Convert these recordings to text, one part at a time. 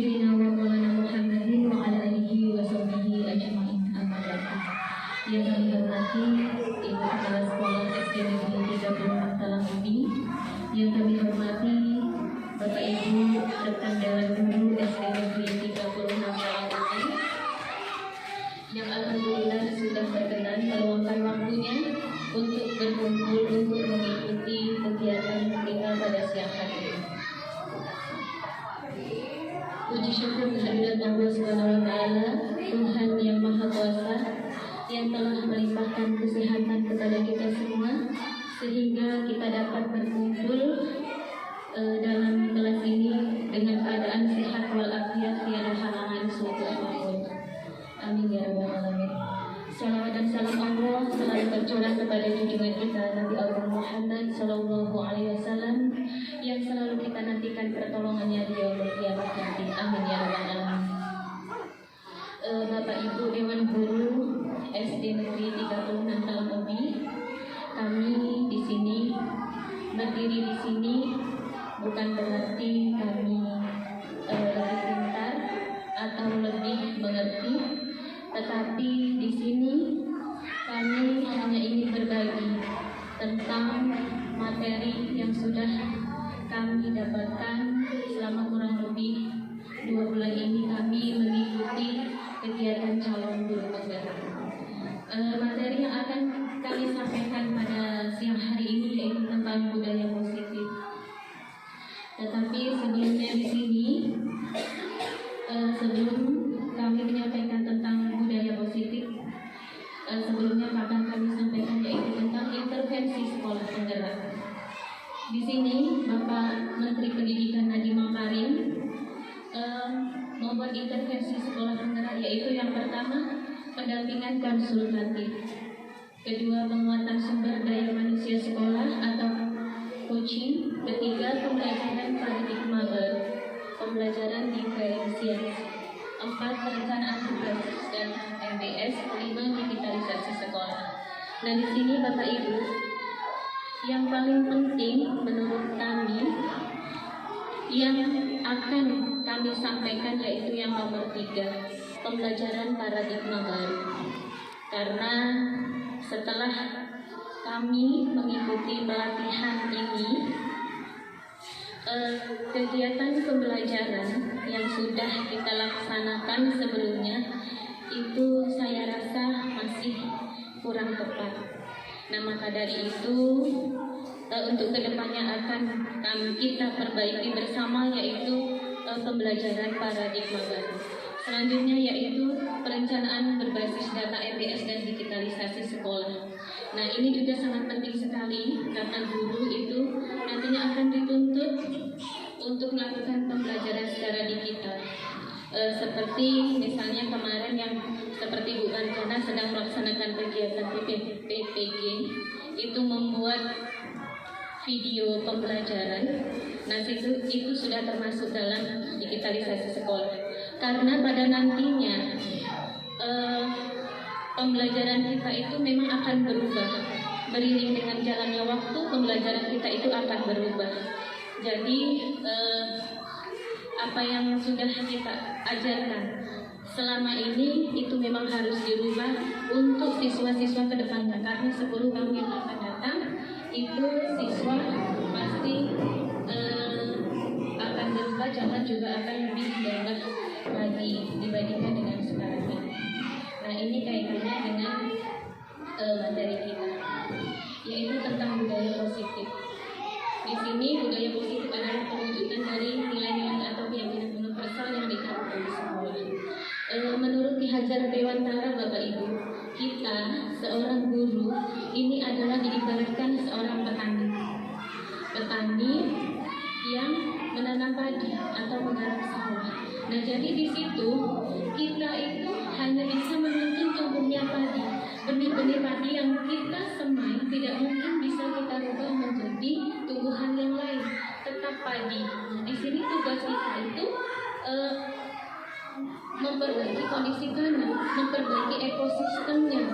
sayyidina wa maulana Muhammadin wa ala alihi wa sahbihi ajma'in. Amma ba'du. Yang kami hormati Ibu Kepala Sekolah SD Negeri 36 Talang Ubi, yang kami hormati Bapak Ibu rekan Dewan Guru SD Negeri 36 Talang Ubi, yang alhamdulillah sudah berkenan meluangkan waktunya untuk berkumpul untuk mengikuti kegiatan kita pada siang hari ini. Puji syukur kehadirat Allah Subhanahu wa Ta'ala, Tuhan yang Maha Kuasa, yang telah melimpahkan kesehatan kepada kita semua, sehingga kita dapat berkumpul dalam kelas ini dengan keadaan sehat walafiat, tiada halangan suatu apapun. Amin ya rabbal alamin. Salawat dan salam Allah selalu tercurah kepada junjungan kita Nabi Allah Muhammad Sallallahu Alaihi Wasallam, yang selalu kita nantikan pertolongannya di yaumul qiyamah nanti. Amin ya rabbal alamin. Bapak Ibu Dewan Guru SD Negeri 36 Talang Ubi, kami di sini berdiri di sini bukan berarti kami lebih pintar atau lebih mengerti, tetapi di sini kami hanya ingin berbagi tentang materi yang sudah kami dapatkan selama kurang lebih 2 bulan ini kami mengikuti kegiatan calon guru penggerak. Materi yang akan kami sampaikan pada siang hari ini yaitu tentang budaya positif. Tetapi sebelumnya di sini, sebelum kami menyampaikan tentang budaya positif, sebelumnya akan kami sampaikan yaitu tentang intervensi sekolah penggerak. Di sini Bapak Menteri Pendidikan Nadiem Makarim membuat intervensi sekolah penggerak, yaitu yang pertama pendampingan konsultatif, kedua penguatan sumber daya manusia sekolah atau coaching, ketiga pembelajaran paradigma baru, pembelajaran diferensiasi, 4 perencanaan tugas dan MBS, 5 digitalisasi sekolah. Nah di sini Bapak Ibu, yang paling penting menurut kami yang akan kami sampaikan yaitu yang nomor 3, pembelajaran paradigma baru. Karena setelah kami mengikuti pelatihan ini, kegiatan pembelajaran yang sudah kita laksanakan sebelumnya itu saya rasa masih kurang tepat. Nah maka dari itu untuk kedepannya akan kita perbaiki bersama, yaitu pembelajaran paradigma baru. Selanjutnya yaitu perencanaan berbasis data MBS dan digitalisasi sekolah. Nah ini juga sangat penting sekali karena guru itu nantinya akan dituntut untuk melakukan pembelajaran secara digital. Seperti misalnya kemarin yang seperti Bu Kancana sedang melaksanakan kegiatan PPG itu membuat video pembelajaran. Nah itu sudah termasuk dalam digitalisasi sekolah. Karena pada nantinya pembelajaran kita itu memang akan berubah. Beriring dengan jalannya waktu, pembelajaran kita itu akan berubah. Jadi apa yang sudah kita ajarkan selama ini itu memang harus dirubah untuk siswa-siswa ke depannya. Karena 10 tahun yang akan datang itu siswa pasti akan berubah, jangan juga akan lebih banyak lagi dibandingkan dengan sekarang ini. Nah ini kaitannya dengan materi kita, yaitu tentang budaya positif. Di sini budaya positif adalah perwujudan dari nilai-nilai atau keyakinan universal yang diterapkan di sekolah. Menurut Ki Hajar Dewantara, Bapak Ibu, kita seorang guru ini adalah diibaratkan seorang petani yang menanam padi atau menggarap sawah. Nah jadi di situ kita itu hanya bisa menuntun tumbuhnya padi, benih-benih padi yang kita semai tidak mungkin bisa kita rubah menjadi tumbuhan yang lain, tetap padi. Di sini tugas kita itu memperbaiki kondisi tanah, memperbaiki ekosistemnya,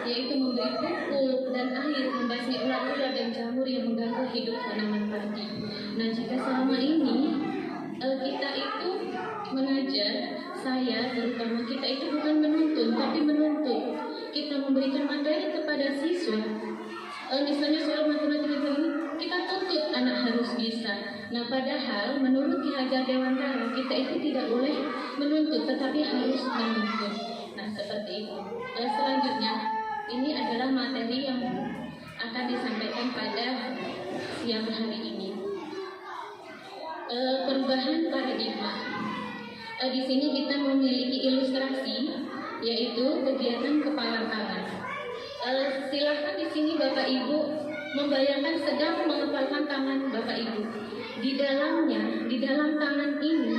yaitu memberi pupuk dan air, membasmi ular-ular dan jamur yang mengganggu hidup tanaman padi. Nah jika selama ini kita itu mengajar, saya terutama kita itu bukan menuntun, tapi menuntut. Kita memberikan materi kepada siswa. Misalnya soal matematika ini, kita tuntut anak harus bisa. Nah, padahal menurut Ki Hajar Dewantara, kita itu tidak boleh menuntut, tetapi harus menuntut. Nah, seperti itu. Selanjutnya, ini adalah materi yang akan disampaikan pada siang hari ini. Perubahan paradigma. Di sini kita memiliki ilustrasi, yaitu kegiatan kepala tangan. Silahkan di sini Bapak Ibu membayangkan sedang mengepalkan tangan Bapak Ibu. Di dalamnya, di dalam tangan ini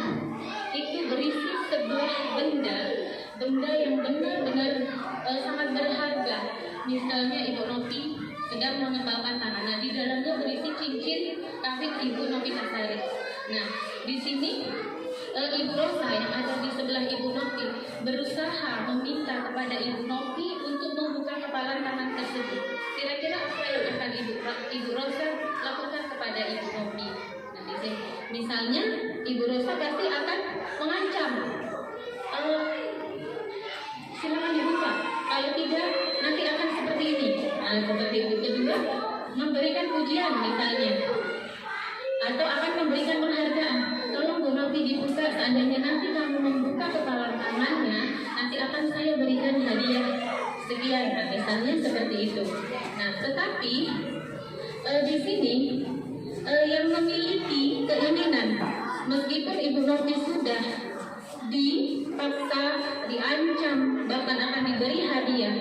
itu berisi sebuah benda yang benar-benar sangat berharga. Misalnya Ibu Novi sedang mengepalkan tangan. Nah, di dalamnya berisi cincin kawin Ibu Novi Tasari. Nah, di sini Ibu Rosa yang ada di sebelah Ibu Novi berusaha meminta kepada Ibu Novi untuk membuka kepalan tangan tersebut. Kira-kira apa yang akan Ibu Rosa lakukan kepada Ibu Novi? Nah, di sini misalnya Ibu Rosa pasti akan mengancam, silakan dibuka. Kalau tidak, nanti akan seperti ini. Nah, seperti itu. Kedua, memberikan pujian misalnya, atau akan memberikan penghargaan. Tolong Bu Novi dibuka, seandainya nanti kamu membuka kepala tangannya, nanti akan saya berikan hadiah sekian. Nah, misalnya seperti itu. Nah, tetapi di sini yang memiliki keinginan, meskipun Ibu Novi sudah dipaksa, diancam, bahkan akan diberi hadiah,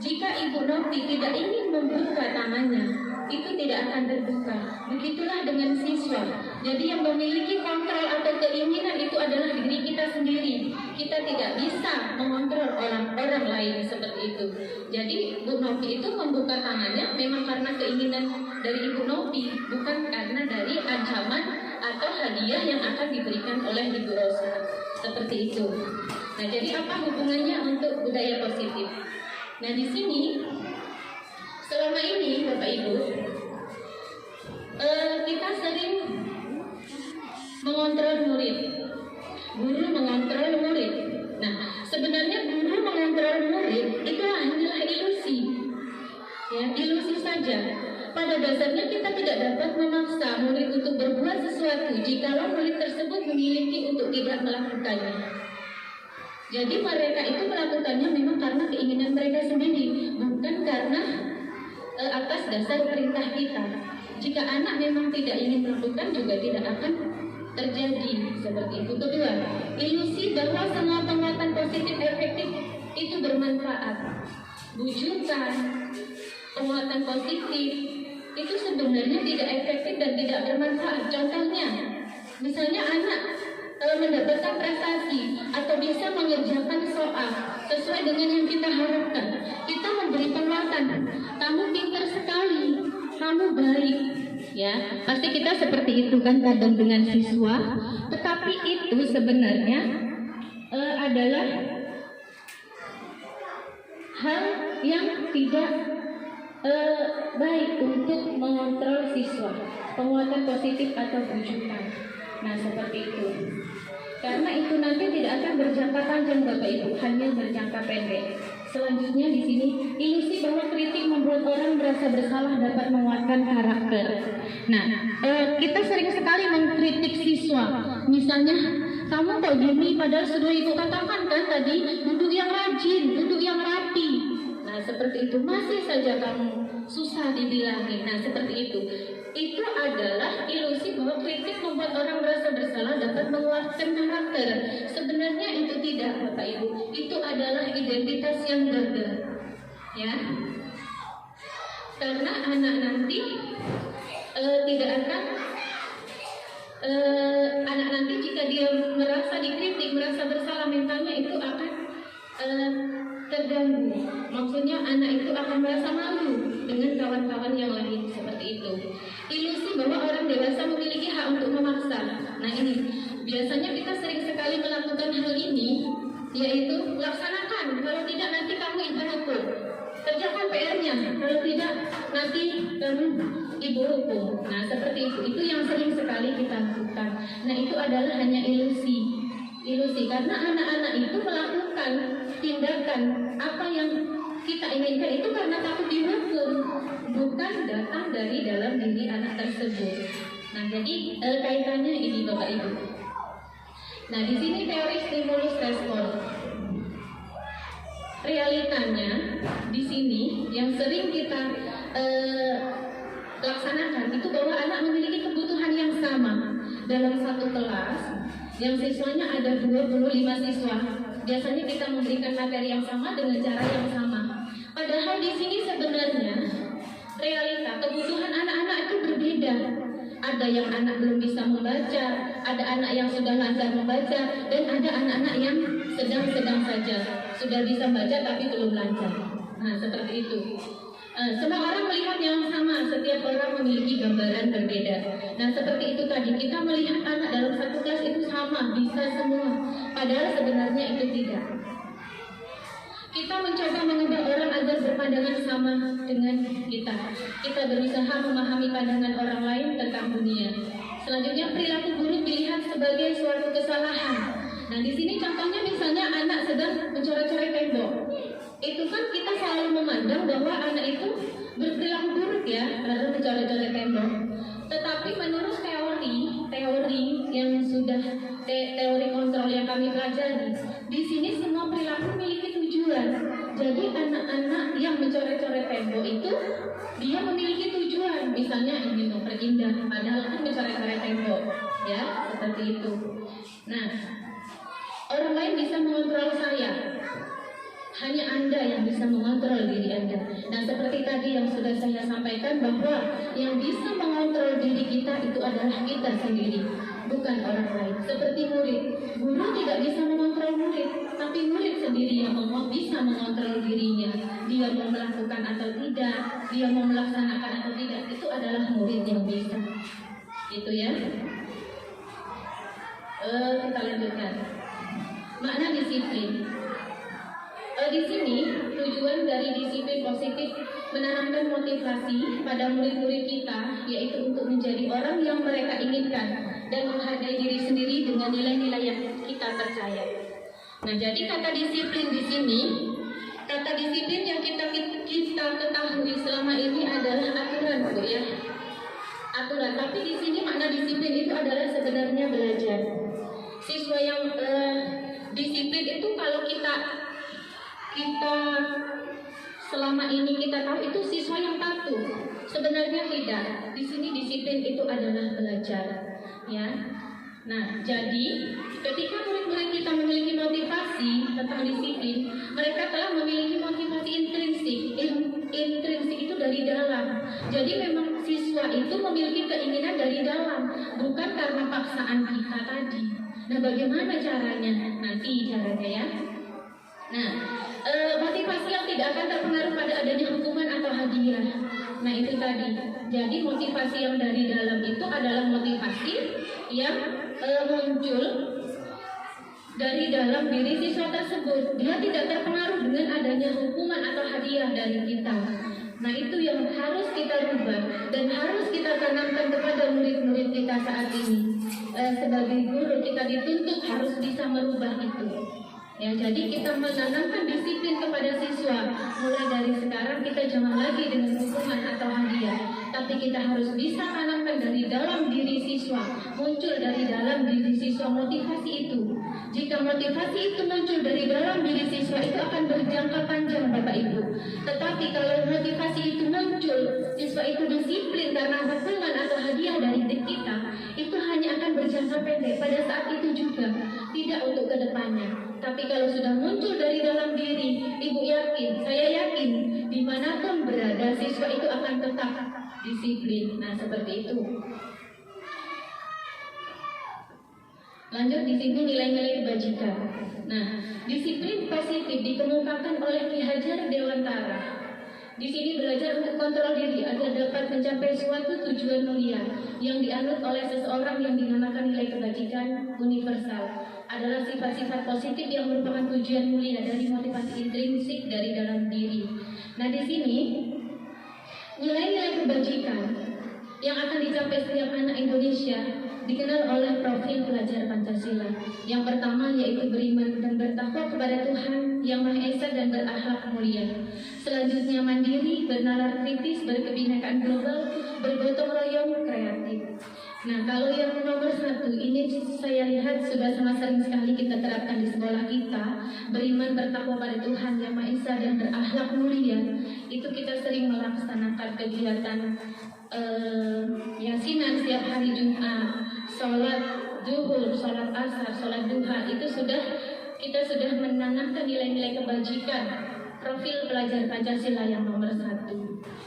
jika Ibu Novi tidak ingin membuka tangannya, itu tidak akan terbuka. Begitulah dengan siswa. Jadi yang memiliki kontrol atau keinginan itu adalah diri kita sendiri. Kita tidak bisa mengontrol orang lain seperti itu. Jadi Bu Novi itu membuka tangannya memang karena keinginan dari Ibu Novi, bukan karena dari ancaman atau hadiah yang akan diberikan oleh Ibu Rosa. Seperti itu. Nah, jadi apa hubungannya untuk budaya positif? Nah, di sini selama ini Bapak Ibu, kita sering mengontrol murid, guru mengontrol murid. Nah, sebenarnya guru mengontrol murid itu hanyalah ilusi, ya, ilusi saja. Pada dasarnya kita tidak dapat memaksa murid untuk berbuat sesuatu jikalau murid tersebut memiliki untuk tidak melakukannya. Jadi mereka itu melakukannya memang karena keinginan mereka sendiri, bukan karena atas dasar perintah kita. Jika anak memang tidak ingin melakukan, juga tidak akan terjadi seperti itu. Kedua, ilusi bahwa semua penguatan positif efektif itu bermanfaat. Bujukan, penguatan positif itu sebenarnya tidak efektif dan tidak bermanfaat. Contohnya, misalnya anak mendapatkan prestasi atau bisa mengerjakan soal sesuai dengan yang kita harapkan. Kita memberi penguatan, kamu pintar sekali, kamu baik, ya. Pasti kita seperti itu kan kadang dengan siswa. Tetapi itu sebenarnya adalah hal yang tidak baik untuk mengontrol siswa. Penguatan positif atau bujukan. Nah, seperti itu. Karena itu nanti tidak akan berjangka panjang Bapak Ibu, hanya berjangka pendek. Selanjutnya di sini, ilusi bahwa kritik membuat orang merasa bersalah dapat menguatkan karakter. Nah, kita sering sekali mengkritik siswa. Misalnya, kamu kok gini, padahal sudah Ibu katakan kan tadi, duduk yang rajin, duduk yang rapi. Nah, seperti itu, masih saja kamu susah dibilangin. Nah, seperti itu. Itu adalah ilusi bahwa kritik membuat orang merasa bersalah dapat menguatkan karakter. Sebenarnya itu tidak, Bapak Ibu. Itu adalah identitas yang gagal, ya. Karena anak nanti tidak akan anak nanti jika dia merasa dikritik, merasa bersalah, mentalnya itu akan terganggu. Maksudnya anak itu akan merasa malu dengan kawan-kawan yang lain, seperti itu. Ilusi bahwa orang dewasa memiliki hak untuk memaksa. Nah, ini biasanya kita sering sekali melakukan hal ini, yaitu laksanakan, kalau tidak nanti kamu ibu hukum, kerjakan PR-nya, kalau tidak nanti kamu ibu hukum. Nah, seperti itu yang sering sekali kita lakukan. Nah, itu adalah hanya ilusi karena anak-anak itu melakukan tindakan apa yang kita inginkan itu karena takut dihukum, bukan datang dari dalam diri anak tersebut. Nah, jadi kaitannya ini Bapak Ibu. Nah, di sini teori stimulus respon. Realitanya di sini yang sering kita laksanakan itu bahwa anak memiliki kebutuhan yang sama dalam satu kelas yang siswanya ada 25 siswa. Biasanya kita memberikan materi yang sama dengan cara yang sama. Padahal di sini sebenarnya realita kebutuhan anak-anak itu berbeda. Ada yang anak belum bisa membaca, ada anak yang sudah lancar membaca, dan ada anak-anak yang sedang-sedang saja sudah bisa baca tapi belum lancar. Nah, seperti itu. Semua orang melihat yang sama, setiap orang memiliki gambaran berbeda. Nah, seperti itu tadi, kita melihat anak dalam satu kelas itu sama, bisa semua. Padahal sebenarnya itu tidak. Kita mencoba mengubah orang agar berpandangan sama dengan kita. Kita berusaha memahami pandangan orang lain tentang dunia. Selanjutnya, perilaku buruk dilihat sebagai suatu kesalahan. Nah, di sini contohnya misalnya anak sedang mencoret-coret tembok. Itu kan kita selalu memandang bahwa anak itu berperilaku buruk ya, karena mencoret-coret tembok. Tetapi menurut teori yang sudah teori kontrol yang kami pelajari, di sini semua perilaku memiliki tujuan. Jadi anak-anak yang mencoret-coret tembok itu dia memiliki tujuan, misalnya ingin memperindah, padahal kan mencoret-coret tembok, ya seperti itu. Nah, orang lain bisa mengontrol saya. Hanya Anda yang bisa mengontrol diri Anda. Nah, seperti tadi yang sudah saya sampaikan bahwa yang bisa mengontrol diri kita itu adalah kita sendiri, bukan orang lain. Seperti murid, guru tidak bisa mengontrol murid, tapi murid sendiri yang bisa mengontrol dirinya. Dia mau melakukan atau tidak, dia mau melaksanakan atau tidak, itu adalah murid yang bisa. Itu ya. Kita lanjutkan. Makna disiplin. Di sini tujuan dari disiplin positif menanamkan motivasi pada murid-murid kita, yaitu untuk menjadi orang yang mereka inginkan dan menghargai diri sendiri dengan nilai-nilai yang kita percaya. Nah, jadi kata disiplin di sini, kata disiplin yang kita ketahui selama ini adalah aturan, Bu ya. Aturan, tapi di sini makna disiplin itu adalah sebenarnya belajar. Siswa yang disiplin itu kalau kita selama ini kita tahu itu siswa yang patuh. Sebenarnya tidak. Di sini disiplin itu adalah belajar, ya. Nah, jadi ketika murid-murid kita memiliki motivasi tentang disiplin, mereka telah memiliki motivasi intrinsik. Intrinsik itu dari dalam. Jadi memang siswa itu memiliki keinginan dari dalam, bukan karena paksaan kita tadi. Nah, bagaimana caranya? Nanti caranya ya. Nah, motivasi yang tidak akan terpengaruh pada adanya hukuman atau hadiah. Nah, itu tadi. Jadi motivasi yang dari dalam itu adalah motivasi yang muncul dari dalam diri siswa tersebut. Dia tidak terpengaruh dengan adanya hukuman atau hadiah dari kita. Nah, itu yang harus kita rubah dan harus kita tanamkan kepada murid-murid kita saat ini. Sebagai guru kita dituntut harus bisa merubah itu. Ya, jadi kita menanamkan disiplin kepada siswa. Mulai dari sekarang kita jangan lagi dengan hukuman atau hadiah, tapi kita harus bisa tanamkan dari dalam diri siswa, muncul dari dalam diri siswa motivasi itu. Jika motivasi itu muncul dari dalam diri siswa, itu akan berjangka panjang, Bapak Ibu. Tetapi kalau motivasi itu muncul, siswa itu disiplin karena hukuman atau hadiah dari kita, itu hanya akan berjangka pendek pada saat itu juga, tidak untuk kedepannya. Tapi kalau sudah muncul dari dalam diri, Ibu yakin, saya yakin, dimanapun berada, siswa itu akan tetap disiplin. Nah, seperti itu. Lanjut di sini nilai-nilai kebajikan. Nah, disiplin positif dikemukakan oleh Ki Hajar Dewantara. Di sini belajar untuk kontrol diri agar dapat mencapai suatu tujuan mulia yang dianut oleh seseorang yang dinamakan nilai kebajikan universal. Adalah sifat-sifat positif yang merupakan tujuan mulia dari motivasi intrinsik dari dalam diri. Nah, di sini nilai-nilai kebajikan yang akan dicapai setiap anak Indonesia dikenal oleh profil pelajar Pancasila. Yang pertama yaitu beriman dan bertakwa kepada Tuhan Yang Maha Esa dan berakhlak mulia. Selanjutnya mandiri, bernalar kritis, berkebinekaan global, bergotong royong, kreatif. Nah, kalau yang nomor 1 ini saya lihat sudah sangat sering sekali kita terapkan di sekolah kita. Beriman, bertakwa pada Tuhan Yang Maha Esa dan berakhlak mulia. Itu kita sering melaksanakan kegiatan yasinan setiap hari Jumat, sholat zuhur, sholat asar, sholat duha. Itu kita sudah menanamkan nilai-nilai kebajikan. Profil pelajar Pancasila yang nomor 1.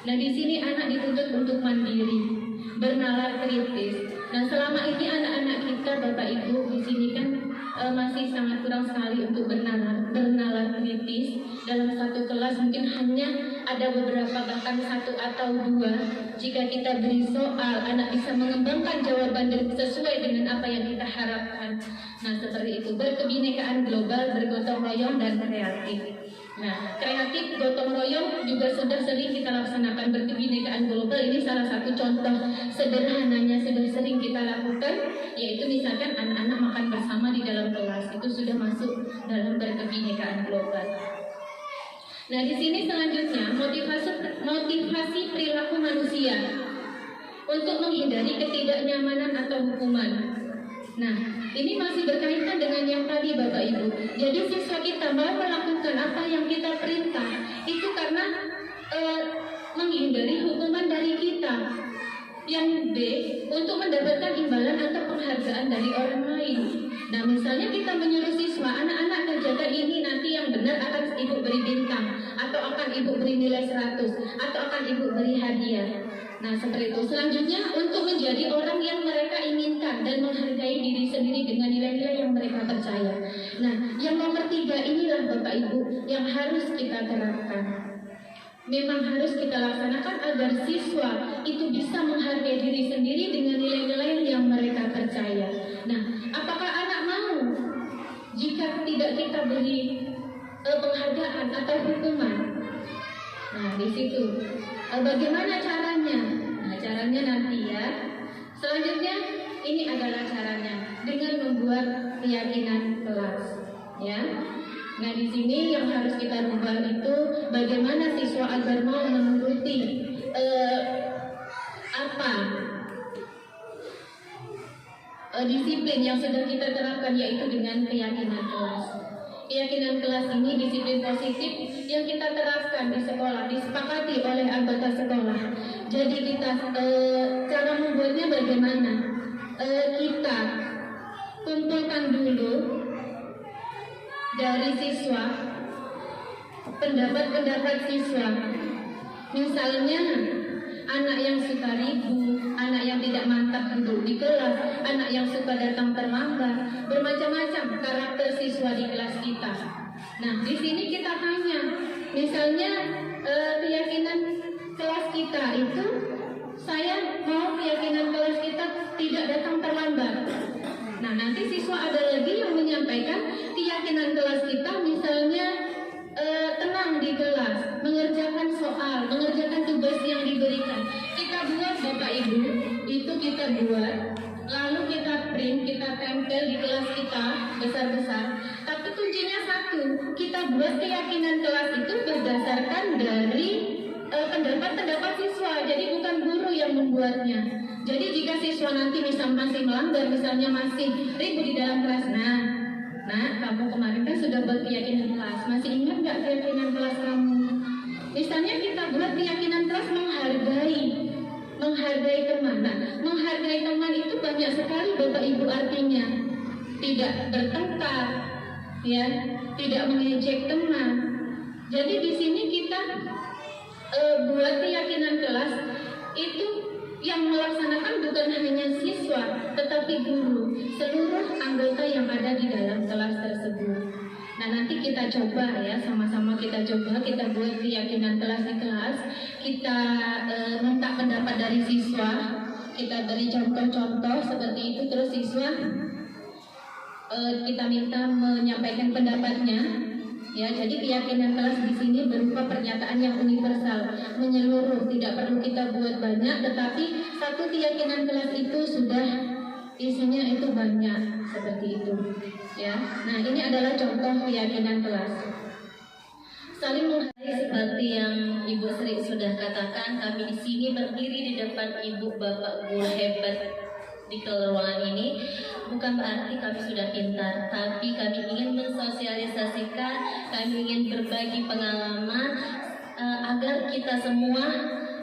Nah, di sini anak dituntut untuk mandiri, bernalar kritis. Nah, selama ini anak-anak kita, Bapak Ibu, di sini kan masih sangat kurang sekali untuk bernalar kritis. Dalam satu kelas mungkin hanya ada beberapa, bahkan 1 atau 2. Jika kita beri soal, anak bisa mengembangkan jawaban sesuai dengan apa yang kita harapkan. Nah, seperti itu. Berkebinekaan global, bergotong royong, dan kreatif. Nah, kreatif, gotong royong juga sudah sering kita laksanakan. Berkebinekaan global ini salah satu contoh sederhananya sudah sering kita lakukan, yaitu misalkan anak-anak makan bersama di dalam kelas. Itu sudah masuk dalam berkebinekaan global. Nah, di sini selanjutnya motivasi perilaku manusia untuk menghindari ketidaknyamanan atau hukuman. Nah, ini masih berkaitan dengan yang tadi, Bapak Ibu. Jadi siswa kita mau melakukan apa yang kita perintah itu karena menghindari hukuman dari kita. Yang B, untuk mendapatkan imbalan atau penghargaan dari orang lain. Nah, misalnya kita menyuruh siswa, anak-anak kerjakan ini, nanti yang benar akan ibu beri bintang, atau akan ibu beri nilai 100, atau akan ibu beri hadiah. Nah, seperti itu. Selanjutnya, untuk menjadi orang yang mereka inginkan dan menghargai diri sendiri dengan nilai-nilai yang mereka percaya. Nah, yang nomor 3 inilah Bapak Ibu yang harus kita terapkan. Memang harus kita laksanakan agar siswa itu bisa menghargai diri sendiri dengan nilai-nilai yang mereka percaya. Nah, apakah anak mau jika tidak kita beri penghargaan atau hukuman? Nah, di situ. Bagaimana caranya? Nah, caranya nanti ya. Selanjutnya, ini adalah caranya dengan membuat keyakinan kelas, ya. Nah, di sini yang harus kita rubah itu bagaimana siswa agar mau menuruti disiplin yang sudah kita terapkan, yaitu dengan keyakinan kelas. Keyakinan kelas ini disiplin positif yang kita terapkan di sekolah, disepakati oleh anggota sekolah. Jadi kita cara membuatnya bagaimana? Kita kumpulkan dulu dari siswa pendapat-pendapat siswa. Misalnya anak yang suka ribut, anak yang tidak mantap duduk di kelas, anak yang suka datang terlambat, bermacam-macam karakter siswa di kelas kita. Nah, di sini kita tanya, misalnya keyakinan kelas kita itu, saya mau keyakinan kelas kita tidak datang terlambat. Nah, nanti siswa ada lagi yang menyampaikan keyakinan kelas kita, misalnya tenang di kelas, mengerjakan soal, mengerjakan tugas yang diberikan. Kita buat, Bapak Ibu, itu kita buat, lalu kita print, kita tempel di kelas kita besar-besar. Tapi kuncinya satu, kita buat keyakinan kelas itu berdasarkan dari pendapat-pendapat siswa. Jadi bukan guru yang membuatnya. Jadi jika siswa nanti masih melanggar, misalnya masih ribut di dalam kelas, nah, kamu kemarin kan sudah buat keyakinan kelas. Masih ingat nggak keyakinan kelas kamu? Misalnya kita buat keyakinan kelas menghargai teman. Nah, menghargai teman itu banyak sekali, Bapak Ibu, artinya tidak bertengkar, ya, tidak mengejek teman. Jadi di sini kita buat keyakinan kelas itu yang melaksanakan bukan hanya siswa, tetapi guru, seluruh anggota yang ada di dalam kelas tersebut. Nah, nanti kita coba ya, sama-sama kita coba, kita buat keyakinan kelas di kelas, kita minta pendapat dari siswa, kita beri contoh-contoh seperti itu, terus siswa kita minta menyampaikan pendapatnya. Ya, jadi keyakinan kelas di sini berupa pernyataan yang universal, menyeluruh, tidak perlu kita buat banyak, tetapi satu keyakinan kelas itu sudah isinya itu banyak seperti itu ya. Nah, ini adalah contoh keyakinan kelas. Saling menghargai seperti yang Ibu Sri sudah katakan, kami di sini berdiri di depan Ibu Bapak guru hebat di ruangan ini bukan berarti kami sudah pintar, tapi kami ingin mensosialisasikan, kami ingin berbagi pengalaman agar kita semua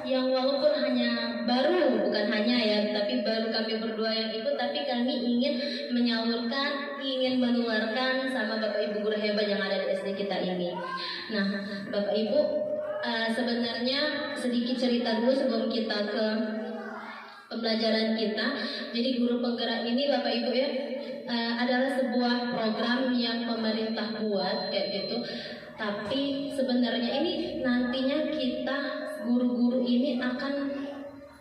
yang walaupun hanya baru, bukan hanya ya, tapi baru kami berdua yang ikut, tapi kami ingin menyalurkan, ingin menularkan sama Bapak Ibu guru hebat yang ada di SD kita ini. Nah, Bapak Ibu, sebenarnya sedikit cerita dulu sebelum kita ke pembelajaran kita. Jadi guru penggerak ini Bapak Ibu ya, adalah sebuah program yang pemerintah buat kayak gitu. Tapi sebenarnya ini nantinya kita guru-guru ini akan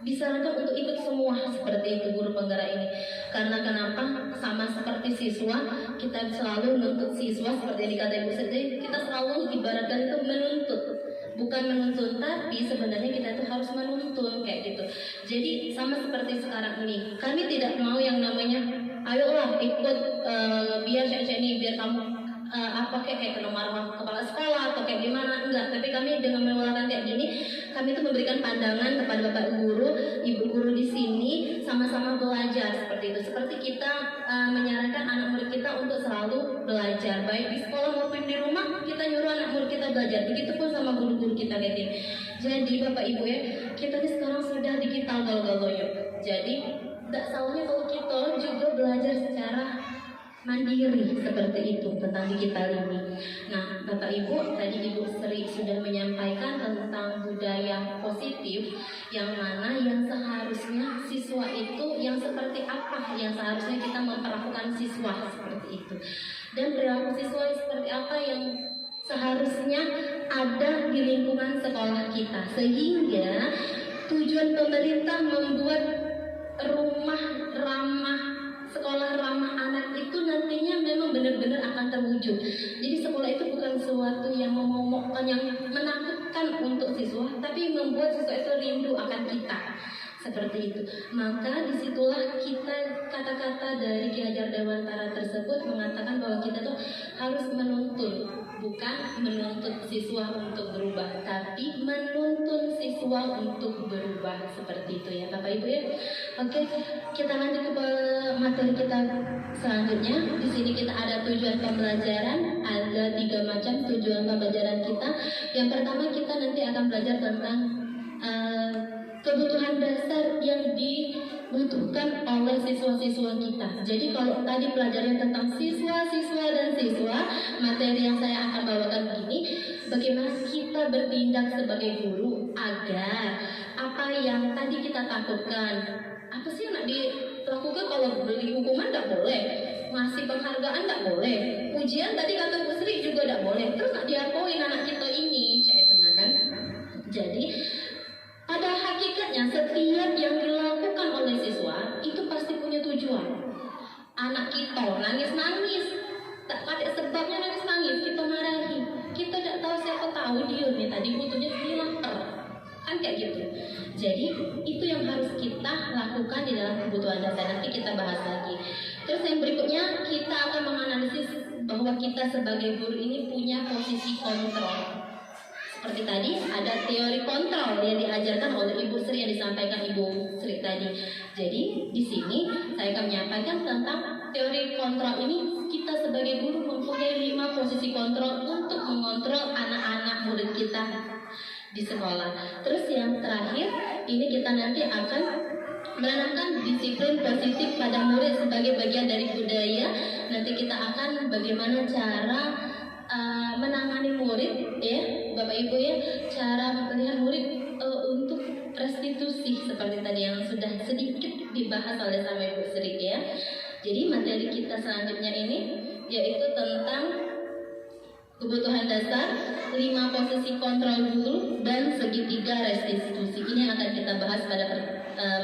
disarankan untuk ikut semua seperti itu guru penggerak ini. Karena kenapa? Sama seperti siswa, kita selalu menuntut siswa seperti yang dikatakan Ibu Sri, kita selalu ibaratkan itu menuntut. Bukan menuntun, tapi sebenarnya kita tuh harus menuntun kayak gitu. Jadi sama seperti sekarang ini, kami tidak mau yang namanya ayolah ikut biar ini biar kamu apa kayak ke nomor kepala sekolah atau kayak gimana, enggak. Tapi kami dengan mengeluarkan kayak gini, kami itu memberikan pandangan kepada Bapak guru, Ibu guru di sini sama-sama belajar seperti itu. Seperti kita menyarankan anak murid kita untuk selalu belajar, baik di sekolah maupun di rumah, kita nyuruh anak murid kita belajar. Begitupun sama guru-guru kita kayak gini. Jadi Bapak Ibu ya, kita ini sekarang sudah digital galau-galaunya. Jadi tidak salahnya kalau kita juga belajar secara mandiri seperti itu tentang digital ini. Nah, Bapak Ibu, tadi Ibu Sri sudah menyampaikan tentang budaya positif, yang mana yang seharusnya siswa itu yang seperti apa yang seharusnya kita memperlakukan siswa seperti itu, dan perilaku siswa seperti apa yang seharusnya ada di lingkungan sekolah kita, sehingga tujuan pemerintah membuat rumah ramah sekolah ramah anak itu nantinya memang benar-benar akan terwujud. Jadi sekolah itu bukan sesuatu yang memomokkan, yang menakutkan untuk siswa, tapi membuat siswa itu rindu akan kita. Seperti itu. Maka disitulah kita, kata-kata dari Ki Hajar Dewantara tersebut mengatakan bahwa kita tuh harus menuntun, bukan menuntut siswa untuk berubah, tapi menuntun siswa untuk berubah. Seperti itu ya Bapak Ibu ya. Oke, kita lanjut ke materi kita selanjutnya. Di sini kita ada tujuan pembelajaran, ada 3 macam tujuan pembelajaran kita. Yang pertama kita nanti akan belajar tentang kebutuhan dasar yang dibutuhkan oleh siswa-siswa kita. Jadi kalau tadi pelajaran tentang siswa-siswa dan siswa, materi yang saya akan bawakan begini, bagaimana kita bertindak sebagai guru agar apa yang tadi kita takutkan, apa sih yang nak dilakukan, kalau beli hukuman tidak boleh, ngasih penghargaan tidak boleh, ujian tadi kata Bu Sri juga tidak boleh, terus nak diapain anak kita ini, saya itu kan. Jadi pada hakikatnya setiap yang dilakukan oleh siswa itu pasti punya tujuan. Anak kita nangis-nangis, tak ada sebabnya nangis-nangis, kita marahi, kita tidak tahu, siapa tahu dia nih tadi butuhnya dia lapar, kan kayak gitu. Jadi itu yang harus kita lakukan di dalam kebutuhan dasar. Nanti kita bahas lagi. Terus yang berikutnya kita akan menganalisis bahwa kita sebagai guru ini punya posisi kontrol. Seperti tadi ada teori kontrol yang diajarkan oleh Ibu Sri, yang disampaikan Ibu Sri tadi. Jadi di sini saya akan menyampaikan tentang teori kontrol ini. Kita sebagai guru mempunyai 5 posisi kontrol untuk mengontrol anak-anak murid kita di sekolah. Terus yang terakhir ini kita nanti akan menanamkan disiplin positif pada murid sebagai bagian dari budaya. Nanti kita akan bagaimana cara menangani murid ya Bapak Ibu ya, cara melihat murid untuk restitusi seperti tadi yang sudah sedikit dibahas oleh sama Ibu Sri ya. Jadi materi kita selanjutnya ini yaitu tentang kebutuhan dasar, 5 posisi kontrol guru, dan segitiga restitusi. Ini yang akan kita bahas pada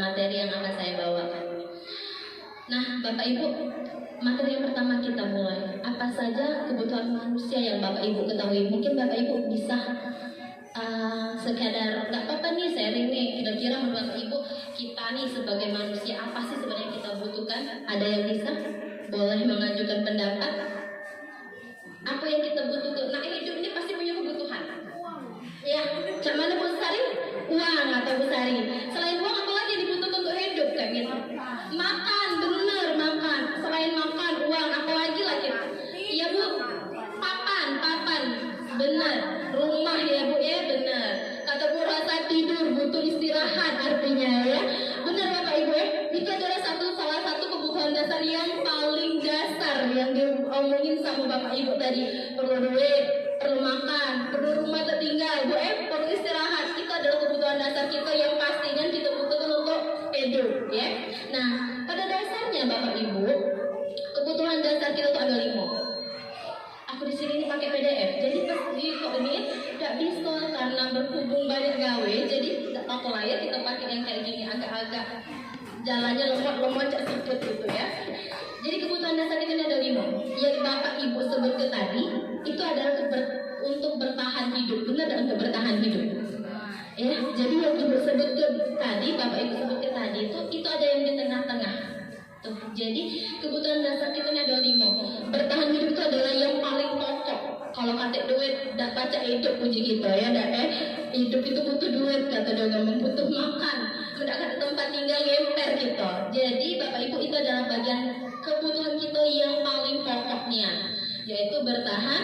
materi yang akan saya bawakan. Nah Bapak Ibu, materi yang pertama kita mulai. Apa saja kebutuhan manusia yang Bapak Ibu ketahui? Mungkin Bapak Ibu bisa sekadar nggak apa-apa nih sharing nih, kira-kira menurut ibu kita nih sebagai manusia apa sih sebenarnya kita butuhkan? Ada yang bisa boleh mengajukan pendapat? Apa yang kita butuhkan? Nah, hidup ini pasti punya kebutuhan. Ya, cak mana Bu Sari? Uang atau Bu Sari? Selain uang apa lagi yang dibutuhkan untuk hidup kayak gitu? Makan, bener makan. Selain makan, uang apa lagi kita? Iya Bu, papan, bener. Rumah ya Bu ya, bener. Kata Bu rasa tidur, butuh istirahat artinya ya. Bener Bapak Ibu ya. Itu adalah salah satu kebutuhan dasar yang paling dasar yang diomongin sama Bapak Ibu tadi. Perlu duit, perlu makan, perlu rumah tertinggal, Bu perlu istirahat. Itu adalah kebutuhan dasar kita yang pastinya kita butuhkan untuk hidup ya. Nah, pada dasarnya Bapak Ibu, kebutuhan dasar kita itu ada 5. Aku di sini pakai PDF, jadi pas di kok ini tidak bisa karena berhubung banyak gawe, jadi tidak apa lah ya kita pakai yang kayak gini agak-agak jalannya lemot cak siput gitu ya. Jadi kebutuhan dasar kita ada 5. Yang Bapak Ibu sebut ke tadi itu adalah untuk bertahan hidup, benar dan untuk bertahan hidup. Ya, jadi yang Ibu sebut ke tadi, Bapak Ibu sebut ke tadi itu ada yang di tengah-tengah. Jadi kebutuhan dasar kita ada 5. Bertahan hidup itu adalah yang paling pokok. Kalau kata duit, tidak baca hidup puji kita ya, hidup itu butuh duit kata doang, butuh makan, tidak ada tempat tinggal ngemper gitu. Jadi Bapak Ibu itu adalah bagian kebutuhan kita yang paling pokoknya, yaitu bertahan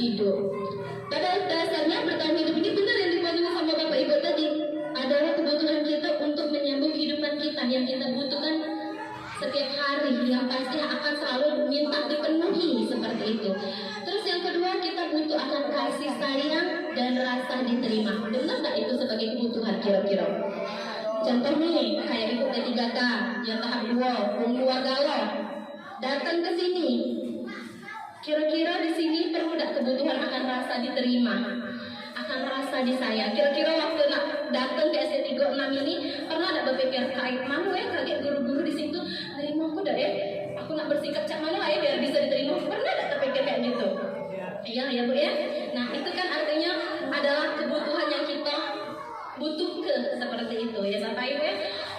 hidup. Pada dasarnya bertahan hidup ini benar yang dipanggil sama Bapak Ibu tadi adalah kebutuhan kita untuk menyambung kehidupan kita yang kita butuhkan setiap hari, yang pasti akan selalu minta dipenuhi seperti itu. Terus yang kedua kita butuh akan kasih sayang dan rasa diterima. Benar nggak itu sebagai kebutuhan kira-kira? Contoh nih kayak ibu P3K yang tahap 2, keluarga lo datang ke sini. Kira-kira di sini perlu nggak kebutuhan akan rasa diterima, akan rasa disayang? Kira-kira waktu nak datang ke SD36 ini pernah ada berpikir kayak mana ya kaget guru-guru di situ terima aku dah ya, aku nak bersikap cak mana lah ya biar bisa diterima? Pernah ada terpikir kayak gitu? Iya ya Bu ya. Nah itu kan artinya adalah kebutuhan yang kita butuhkan seperti itu ya Bapak Ibu ya.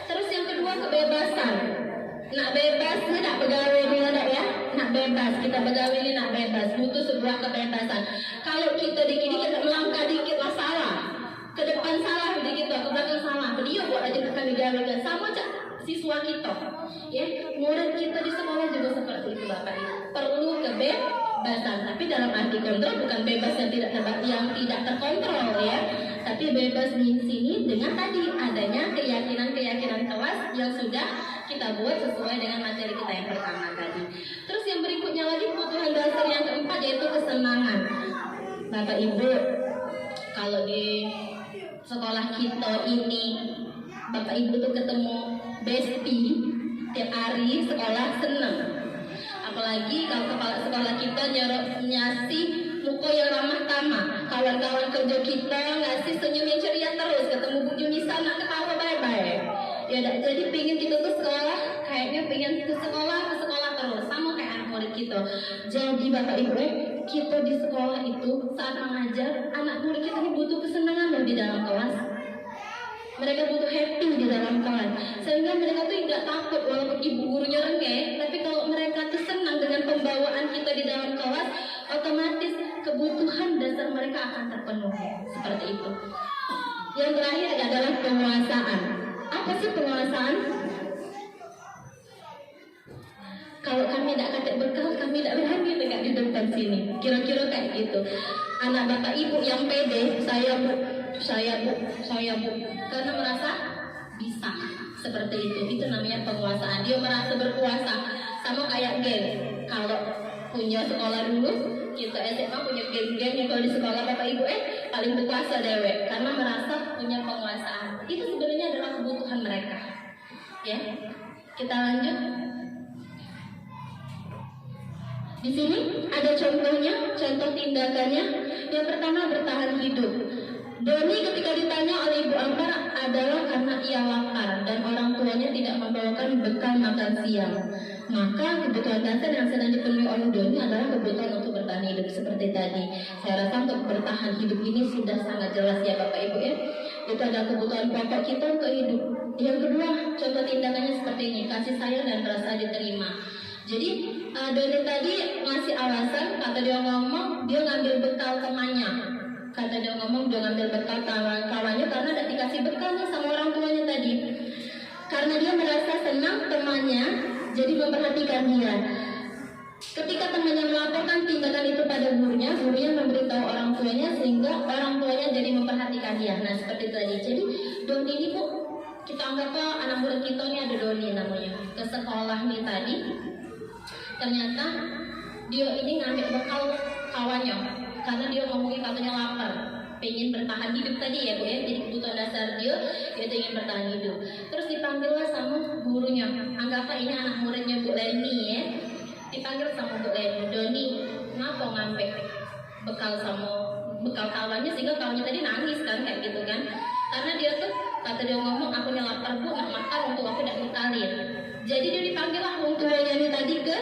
Terus yang kedua kebebasan. Nak bebas, nak pegawai ini ada ya, nak bebas, kita pegawai ini nak bebas, butuh sebuah kebebasan. Kalau kita dikit-dikit melangkah dikit lah salah, ke depan salah dikit, ke belakang salah, dia buat aja kami gawekan sama cak siswa kita, ya murid kita di sekolah juga seperti itu Bapak Ibu. Perlu kebebasan, tapi dalam arti kontrol bukan bebas yang tidak terkontrol ya, tapi bebas di sini dengan tadi adanya keyakinan kelas yang sudah kita buat sesuai dengan materi kita yang pertama tadi. Terus yang berikutnya lagi kebutuhan dasar yang keempat yaitu kesenangan. Bapak Ibu, kalau di sekolah kita ini Bapak Ibu tuh ketemu bestie tiap hari sekolah seneng. Apalagi kalau kepala sekolah kita nyasi muka yang ramah tamah, kawan-kawan kerja kita ngasih senyum yang ceria terus, ketemu Bu Junisa nak ketawa bye-bye. Ya jadi pingin kita ke sekolah, kayaknya pingin ke sekolah terus, sama kayak anak murid kita. Jadi Bapak Ibu, kita di sekolah itu saat mengajar, anak murid kita ini butuh kesenangan loh di dalam kelas. Mereka butuh happy di dalam kelas, sehingga mereka tuh tidak takut walaupun ibu gurunya rengek, tapi kalau mereka tuh senang dengan pembawaan kita di dalam kelas, otomatis kebutuhan dasar mereka akan terpenuhi. Seperti itu. Yang terakhir adalah penguasaan. Apa sih penguasaan? Kalau kami tidak kata bekal, kami tidak berani tegak di depan sini. Kira-kira kayak gitu. Anak Bapak Ibu yang pede, saya bu, karena merasa bisa. Seperti itu namanya penguasaan. Dia merasa berkuasa. Sama kayak geng. Kalau punya sekolah dulu, kita SMA punya geng-geng yang kalau di sekolah Bapak Ibu paling berkuasa dewek karena merasa punya penguasaan. Itu sebenarnya adalah kebutuhan mereka. Ya, kita lanjut. Di sini ada contohnya, contoh tindakannya. Yang pertama bertahan hidup. Doni ketika ditanya oleh Ibu Ampar adalah karena ia lapar dan orang tuanya tidak membawakan bekal makan siang. Maka kebutuhan dasar yang sedang dipenuhi oleh Doni adalah kebutuhan untuk bertahan bertahan hidup seperti tadi. Saya rasa untuk bertahan hidup ini sudah sangat jelas ya Bapak Ibu ya. Itu adalah kebutuhan pokok kita untuk hidup. Yang kedua, contoh tindakannya seperti ini, kasih sayang dan rasa diterima. Jadi Doni tadi ngasih alasan, kata dia ngomong dia ngambil bekal temannya. Kata dia ngomong dia ngambil bekal kawannya karena tidak dikasih bekal nih sama orang tuanya tadi. Karena dia merasa senang temannya jadi memperhatikan dia. Ketika temannya melaporkan tindakan itu pada gurunya memberitahu orang tuanya sehingga orang tuanya jadi memperhatikan dia. Nah seperti tadi. Jadi Doni ini Bu, kita anggap anak murid kita ini ada Doni namanya. Ke sekolah nih tadi, ternyata dia ini ngambil bekal kawannya karena dia ngomongin katanya lapar, pengen bertahan hidup tadi ya Bu ya. Jadi kebutuhan dasar dia yaitu ingin bertahan hidup. Terus dipanggillah sama gurunya. Anggaplah ini anak muridnya Bu Leni ya. Dipanggil sama Bu Leni, Doni, kenapa ngambil bekal kawannya sehingga kawannya tadi nangis kan kayak gitu kan? Karena dia tuh kata dia ngomong aku lapar Bu, nak makan untuk aku tidak bekalin. Jadi dia dipanggil lah orang tuanya ini tadi ke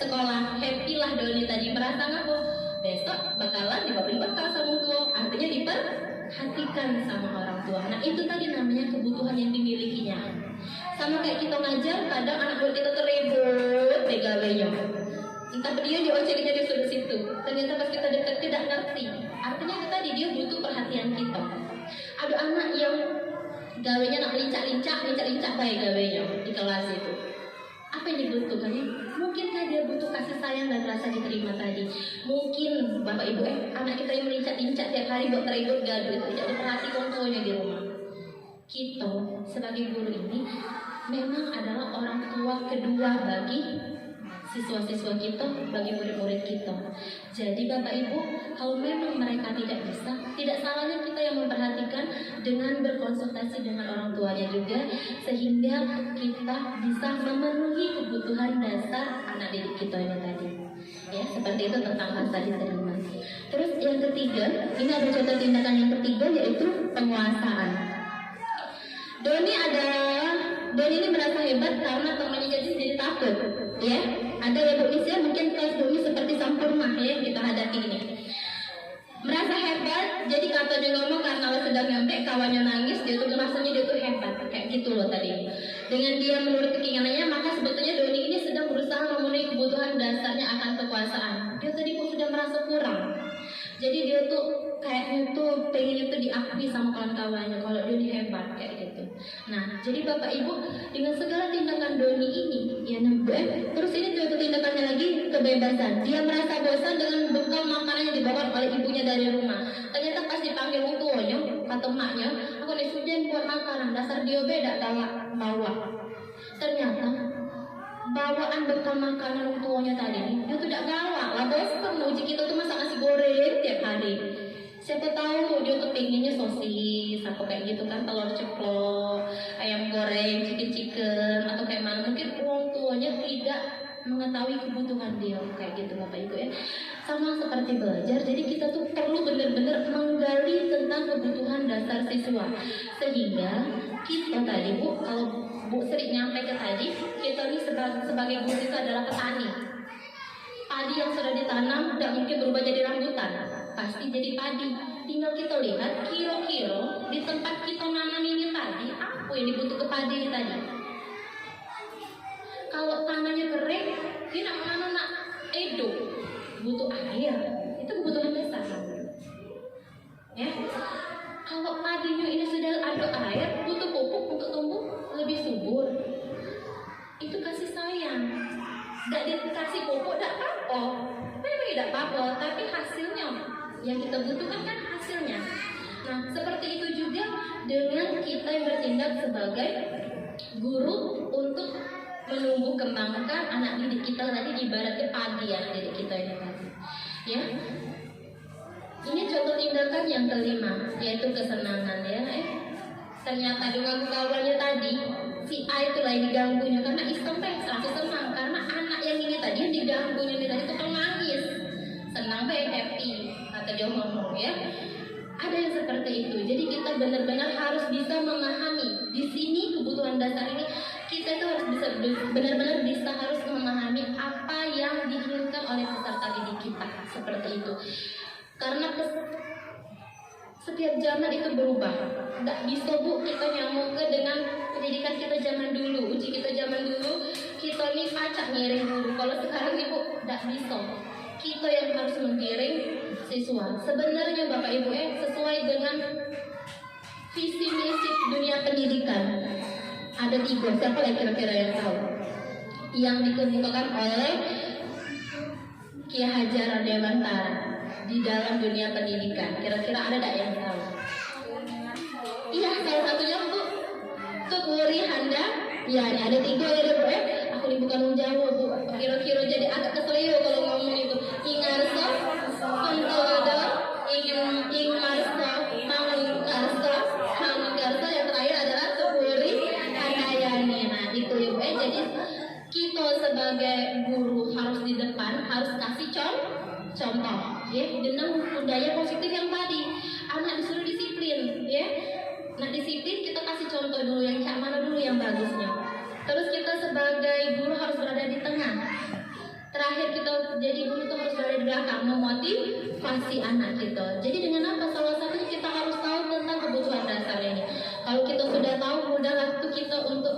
sekolah. Happy lah Doni tadi, merasa nggak Bu? Besok bakalan diberi bekal sama orang tua, artinya diperhatikan sama orang tua. Nah itu tadi namanya kebutuhan yang dimilikinya. Sama kayak kita ngajar, kadang anak murid kita terribut pegawainya. Entah dia diocekinnya di sudut situ. Ternyata pas kita dekat tidak ngerti. Artinya itu tadi dia butuh perhatian kita. Ada anak yang gawainya nak lincak-lincak baik gawainya di kelas itu. Apa yang dibutuhkannya? Mungkinkah dia butuh kasih sayang dan rasa diterima tadi? Mungkin Bapak Ibu anak kita yang melincak-lincak tiap hari buat teribut gaduh itu tidak diperhatikan tuanya di rumah. Kita sebagai guru ini memang adalah orang tua kedua bagi siswa-siswa kita, bagi murid-murid kita. Jadi Bapak Ibu, kalau memang mereka tidak bisa, tidak salahnya kita yang memperhatikan dengan berkonsultasi dengan orang tuanya juga, sehingga kita bisa memenuhi kebutuhan dasar anak didik kita ini tadi. Ya, seperti itu tentang rasa diterima. Terus yang ketiga, ini ada contoh tindakan yang ketiga yaitu penguasaan. Doni ini merasa hebat karena temannya jadi takut, ya. Ada ya Bu Miss ya, mungkin kelas Doni seperti sampurna ya kita hadapi ini. Merasa hebat, jadi kata dia ngomong karena lo sedang nyampe kawannya nangis, dia tuh rasanya dia tuh hebat, kayak gitu loh tadi. Dengan dia menurut keinginannya, maka sebetulnya Doni ini sedang berusaha memenuhi kebutuhan dasarnya akan kekuasaan. Dia tadi kok sudah merasa kurang. Jadi dia tuh kayaknya tuh pengen itu diakui sama kawan-kawannya kalau Doni hebat kayak gitu. Nah, jadi Bapak Ibu dengan segala tindakan Doni ini, ya terus ini tuh tindakannya lagi kebebasan. Dia merasa bosan dengan bekal makanan yang dibawa oleh ibunya dari rumah. Ternyata pas dipanggil orang tuanya, kata maknya, aku nih sudah buat makanan, dasar dia beda bawa. Ternyata bawaan bekal makanan orang tuanya tadi dia tuh tidak galak lah bos, kan uji kita tuh masak nasi goreng tiap hari. Siapa tahu dia tuh pengennya sosis atau kayak gitu kan, telur ceplok, ayam goreng, chicken atau kayak mana. Mungkin orang tuanya tidak mengetahui kebutuhan dia kayak gitu Bapak Ibu ya. Sama seperti belajar, jadi kita tuh perlu benar-benar menggali tentang kebutuhan dasar siswa, sehingga kita tadi Bu, kalau Bu Sri nyampe ke tadi, kita ini sebagai guru itu adalah petani. Padi yang sudah ditanam tidak mungkin berubah jadi rambutan, pasti jadi padi. Tinggal kita lihat kira-kira di tempat kita nanam ini tadi apa yang dibutuh ke padi ini tadi. Kalau tanahnya kering, kita menanam edo, butuh air, itu kebutuhan dasar. Ya, kalau padinya ini sudah ada air, butuh pupuk untuk tumbuh lebih subur. Itu kasih sayang. Tidak dikasih pupuk, tidak apa-apa. Memang tidak apa-apa, tapi hasilnya yang kita butuhkan kan hasilnya. Nah, seperti itu juga dengan kita yang bertindak sebagai guru untuk menumbuh kembangkan anak didik kita tadi, ibaratnya padi anak didik kita ini tadi. Ya. Ini contoh tindakan yang kelima, yaitu kesenangan ya. Ternyata dengan kawannya tadi, si A itu lagi diganggunya karena iseng serasa senang karena anak yang ini tadi yang diganggunya ini tadi tukang nangis, senang happy kata dia ngomong ya. Ada yang seperti itu. Jadi kita benar-benar harus bisa memahami di sini kebutuhan dasar ini. Kita itu harus bisa benar-benar bisa harus memahami apa yang diinginkan oleh peserta didik kita, seperti itu. Karena setiap zaman itu berubah. Nggak bisa Bu kita nyamuk ke dengan pendidikan kita zaman dulu, uji kita zaman dulu, kita nih acak ngiring guru. Kalau sekarang nih Bu, nggak bisa. Kita yang harus menggiring siswa. Sebenarnya Bapak Ibu sesuai dengan visi misi dunia pendidikan ada 3. Siapa yang kira-kira yang tahu? Yang dikemukakan oleh Ki Hajar Dewantara di dalam dunia pendidikan. Kira-kira ada tak yang tahu? Iya, salah satunya Bu Wuri Handa. Ya, ada 3 ya Bu Aku ini bukan menjawab Bu. Kira-kira jadi agak keselio kalau ngomong itu. Ingarso, Kontodo, Ing Marso, Mangarso, Hangarso. Yang terakhir adalah Wuri Handayani. Nah, itu ya Bu Jadi kita sebagai guru harus di depan, harus kasih contoh ya, dengan budaya positif yang tadi. Anak disuruh disiplin ya. Nah, disiplin kita kasih contoh dulu yang kayak mana dulu yang bagusnya. Terus kita sebagai guru harus berada di tengah. Terakhir kita jadi guru itu harus berada di belakang, memotivasi anak kita. Jadi dengan apa? Salah satunya kita harus tahu tentang kebutuhan dasar ini. Kalau kita sudah tahu, mudah waktu kita untuk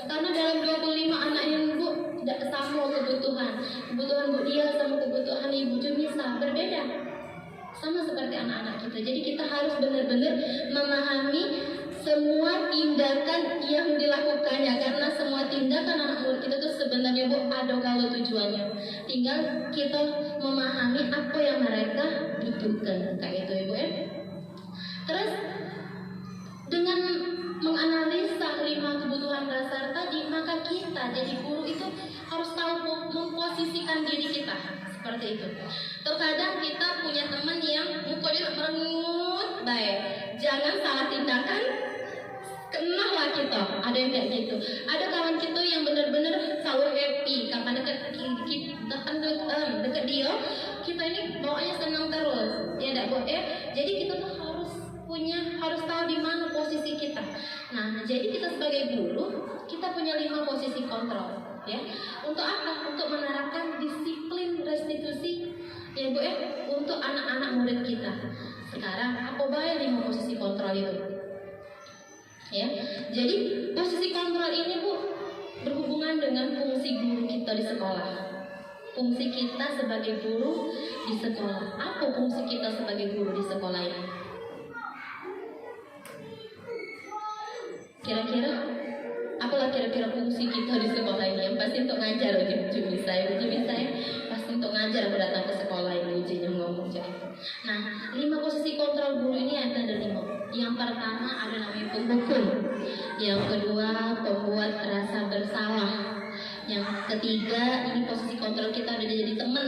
karena dalam 25 anak yang Bu tidak sama kebutuhan Bu Dia sama kebutuhan Ibu Jumisa berbeda, sama seperti anak-anak kita. Jadi kita harus benar-benar memahami semua tindakan yang dilakukannya, karena semua tindakan anak murid kita itu sebenarnya Bu ada kalau tujuannya. Tinggal kita memahami apa yang mereka butuhkan, kayak itu Ibu Terus dengan menganalisa 5 kebutuhan dasar tadi, maka kita jadi guru itu harus tahu memposisikan diri kita seperti itu. Terkadang kita punya teman yang mukanya merengut baik, jangan salah tindakan kenahlah kita. Ada yang kayak gitu. Ada kawan kita yang benar-benar selalu happy, kapan dekat dia, kita ini bawaannya senang terus. Ya enggak Bu Jadi kita tuh harus tahu di mana posisi kita. Nah, jadi kita sebagai guru, kita punya 5 posisi kontrol, ya. Untuk apa? Untuk menerapkan disiplin restitusi, ya Bu untuk anak-anak murid kita. Sekarang apa baik 5 posisi kontrol itu? Ya. Jadi posisi kontrol ini Bu berhubungan dengan fungsi guru kita di sekolah. Fungsi kita sebagai guru di sekolah. Apa fungsi kita sebagai guru di sekolah ini? Kira-kira apalah kira-kira fungsi kita di sekolah ini? Yang pasti untuk ngajar uji saya pasti untuk ngajar aku datang ke sekolah ini ujinya ngomong jadi. Nah, 5 posisi kontrol guru ini ada 5. Yang pertama ada namanya penghukum. Yang kedua pembuat rasa bersalah. Yang ketiga ini posisi kontrol kita udah jadi teman.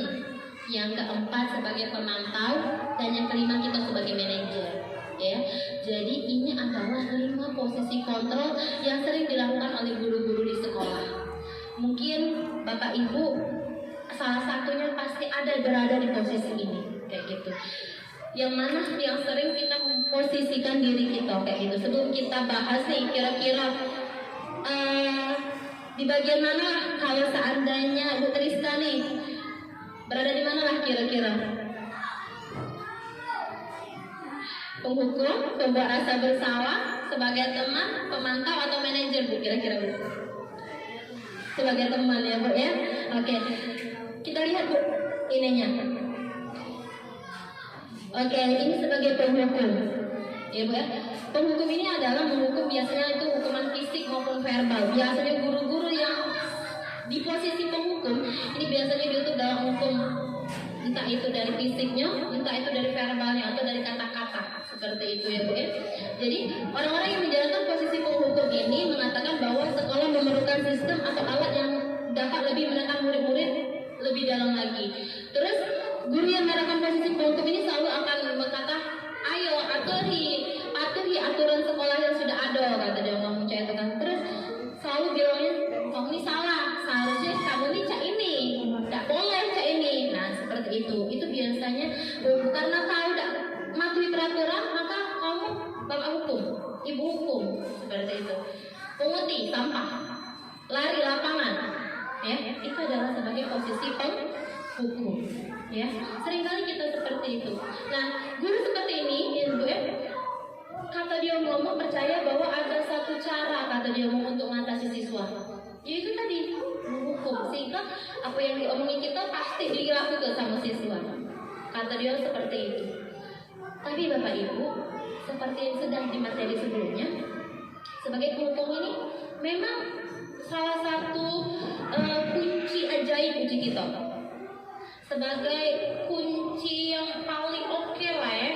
Yang keempat sebagai pemantau, dan yang kelima kita sebagai manajer. Ya, jadi ini adalah 5 posisi kontrol yang sering dilakukan oleh guru-guru di sekolah. Mungkin Bapak Ibu salah satunya pasti ada berada di posisi ini, kayak gitu. Yang mana yang sering kita memposisikan diri kita kayak gitu. Sebelum kita bahas nih, kira-kira di bagian mana kalau seandainya Bu Triska nih berada di mana lah kira-kira? Penghukum, pembuat rasa bersalah, sebagai teman, pemantau atau manajer Bu kira-kira Bu? Sebagai teman ya Bu ya. Oke. Kita lihat Bu ininya. Oke, ini sebagai penghukum. Ya Bu ya. Penghukum ini adalah menghukum, biasanya itu hukuman fisik maupun verbal. Biasanya guru-guru yang di posisi penghukum ini biasanya diutuk dalam hukum, entah itu dari fisiknya, entah itu dari verbalnya atau dari kata-kata, seperti itu ya Bu ya. Jadi orang-orang yang menjalankan posisi penghukum ini mengatakan bahwa sekolah memerlukan sistem atau alat yang dapat lebih menekan murid-murid lebih dalam lagi. Terus guru yang menerapkan posisi penghukum ini selalu akan berkata, ayo patuhi aturan sekolah yang sudah ada, kata dia ngomong itu kan. Terus selalu bilangnya, kamu ini salah, seharusnya kamu ini cak ini, tidak boleh cak ini. Nah seperti itu biasanya karena kau tidak mematuhi peraturan, maka kamu bapak hukum, ibu hukum, seperti itu. Punguti sampah, lari lapangan, ya itu adalah sebagai posisi hukum. Ya, seringkali kita seperti itu. Nah, guru seperti ini, ibu ya, kata dia ngomong percaya bahwa ada satu cara kata dia ngomong untuk mengatasi siswa, yaitu tadi menghukum, sehingga apa yang diomongin kita pasti dilakukan sama siswa. Kata dia seperti itu. Tapi Bapak Ibu, seperti yang sedang di materi sebelumnya, sebagai penghukum ini memang salah satu kunci ajaib uji kita. Sebagai kunci yang paling oke lah ya.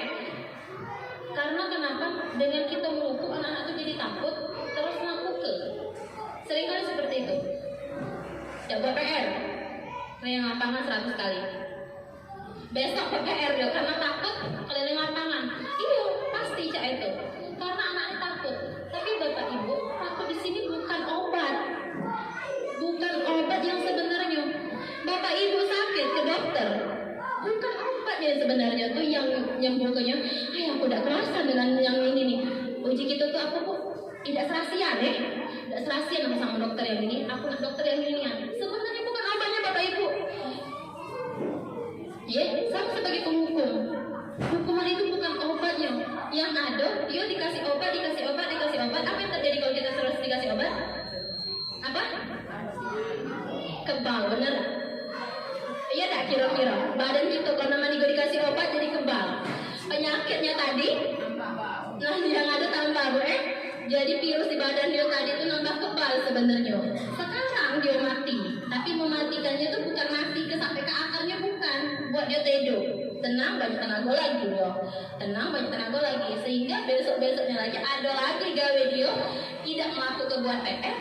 Karena kenapa? Dengan kita menghukum anak-anak itu jadi takut, terus melakukan. Seringkali seperti itu. Ya buat PR, keliling lapangan 100 kali. Besok PR dia karena takut keliling lapangan. Iya, pasti cak itu. Karena anaknya takut. Tapi Bapak Ibu, takut di sini bukan obat. Bukan obat yang sebenarnya. Bapak Ibu sakit ke dokter, bukan obatnya sebenarnya tuh yang nyembuhkannya. Aku udah kerasa dengan yang ini nih. Uji kita tuh apa kok? Tidak serasian ya? Tidak serasian sama dokter yang ini. Aku nak dokter yang ini ya. Sebenarnya bukan obatnya Bapak Ibu. Ya, sama sebagai penghukum. Hukuman itu bukan obatnya. Yang ada, dia dikasih obat. Apa yang terjadi kalau kita terus dikasih obat? Apa? Kebal, bener? Iya tak kira-kira badan kita kalau nama dikasih obat jadi kebal. Penyakitnya tadi, nah yang ada tambah jadi virus di badan dia tadi itu nambah kebal sebenarnya. Sekarang dia mati, tapi mematikannya itu bukan mati sampai ke akarnya, bukan. Buat dia tidur, tenang banyak tenaga lagi loh, sehingga besoknya lagi ada lagi gawe dia tidak melakukan buat PR,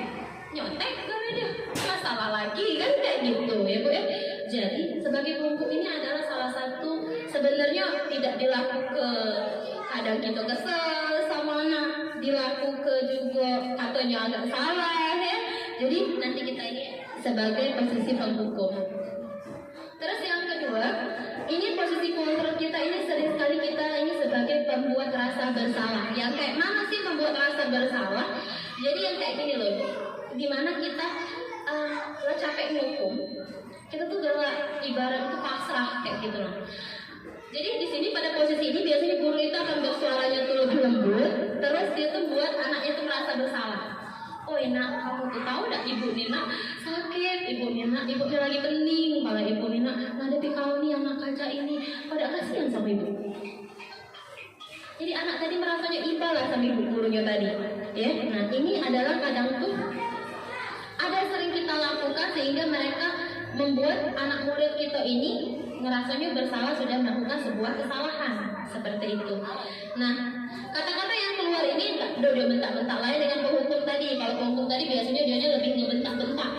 nyontek gawe dia masalah lagi kan kayak gitu ya Bu ya. Jadi sebagai penghukum ini adalah salah satu sebenarnya tidak dilakukan. Kadang kita kesel sama anak, dilakukan juga katanya agak salah ya. Jadi nanti kita ini sebagai posisi penghukum. Terus yang kedua, ini posisi kontrol kita ini sering sekali kita ini sebagai pembuat rasa bersalah. Yang kayak mana sih pembuat rasa bersalah? Jadi yang kayak gini loh, dimana kita lo capek menghukum, kita tuh udah ibarat itu pasrah kayak gitu loh. Jadi di sini pada posisi ini biasanya guru itu akan bersuaranya tuh lebih lembut, terus dia tuh buat anaknya tuh merasa bersalah. Oh Nina, kamu tuh tahu dak ibu Nina sakit, ibunya lagi pening, malah ibu Nina ngadepi kau nih anak kaca ini, pada kasihan sama ibu. Jadi anak tadi merasanya iba lah sama ibu gurunya tadi, ya. Nah ini adalah kadang tuh ada sering kita lakukan sehingga mereka membuat anak murid kita ini ngerasanya bersalah sudah melakukan sebuah kesalahan seperti itu. Nah, kata-kata yang keluar ini udah bentak-bentak lain dengan penghukum tadi. Kalau penghukum tadi biasanya dia lebih ngebentak-bentak,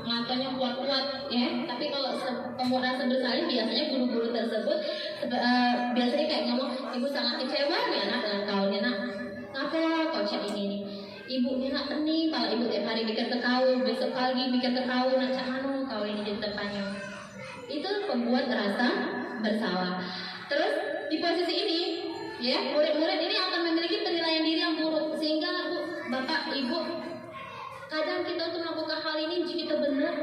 ngatanya kuat-kuat, ya. Tapi kalau pembuat rasa bersalah biasanya guru-guru tersebut biasanya kayak ngomong, ibu sangat kecewa ya anak dengan kau nih nak. Ngapa kau cak ini nih? Ibu nih nak pening, kalau ibu tiap hari mikir ke kau, besok pagi mikir ke kau, nak cak mana kau ini jadi terpanyang. Itu pembuat rasa bersalah. Terus di posisi ini, ya murid-murid ini akan memiliki penilaian diri yang buruk, sehingga bapak ibu kadang kita untuk melakukan hal ini jika kita benar,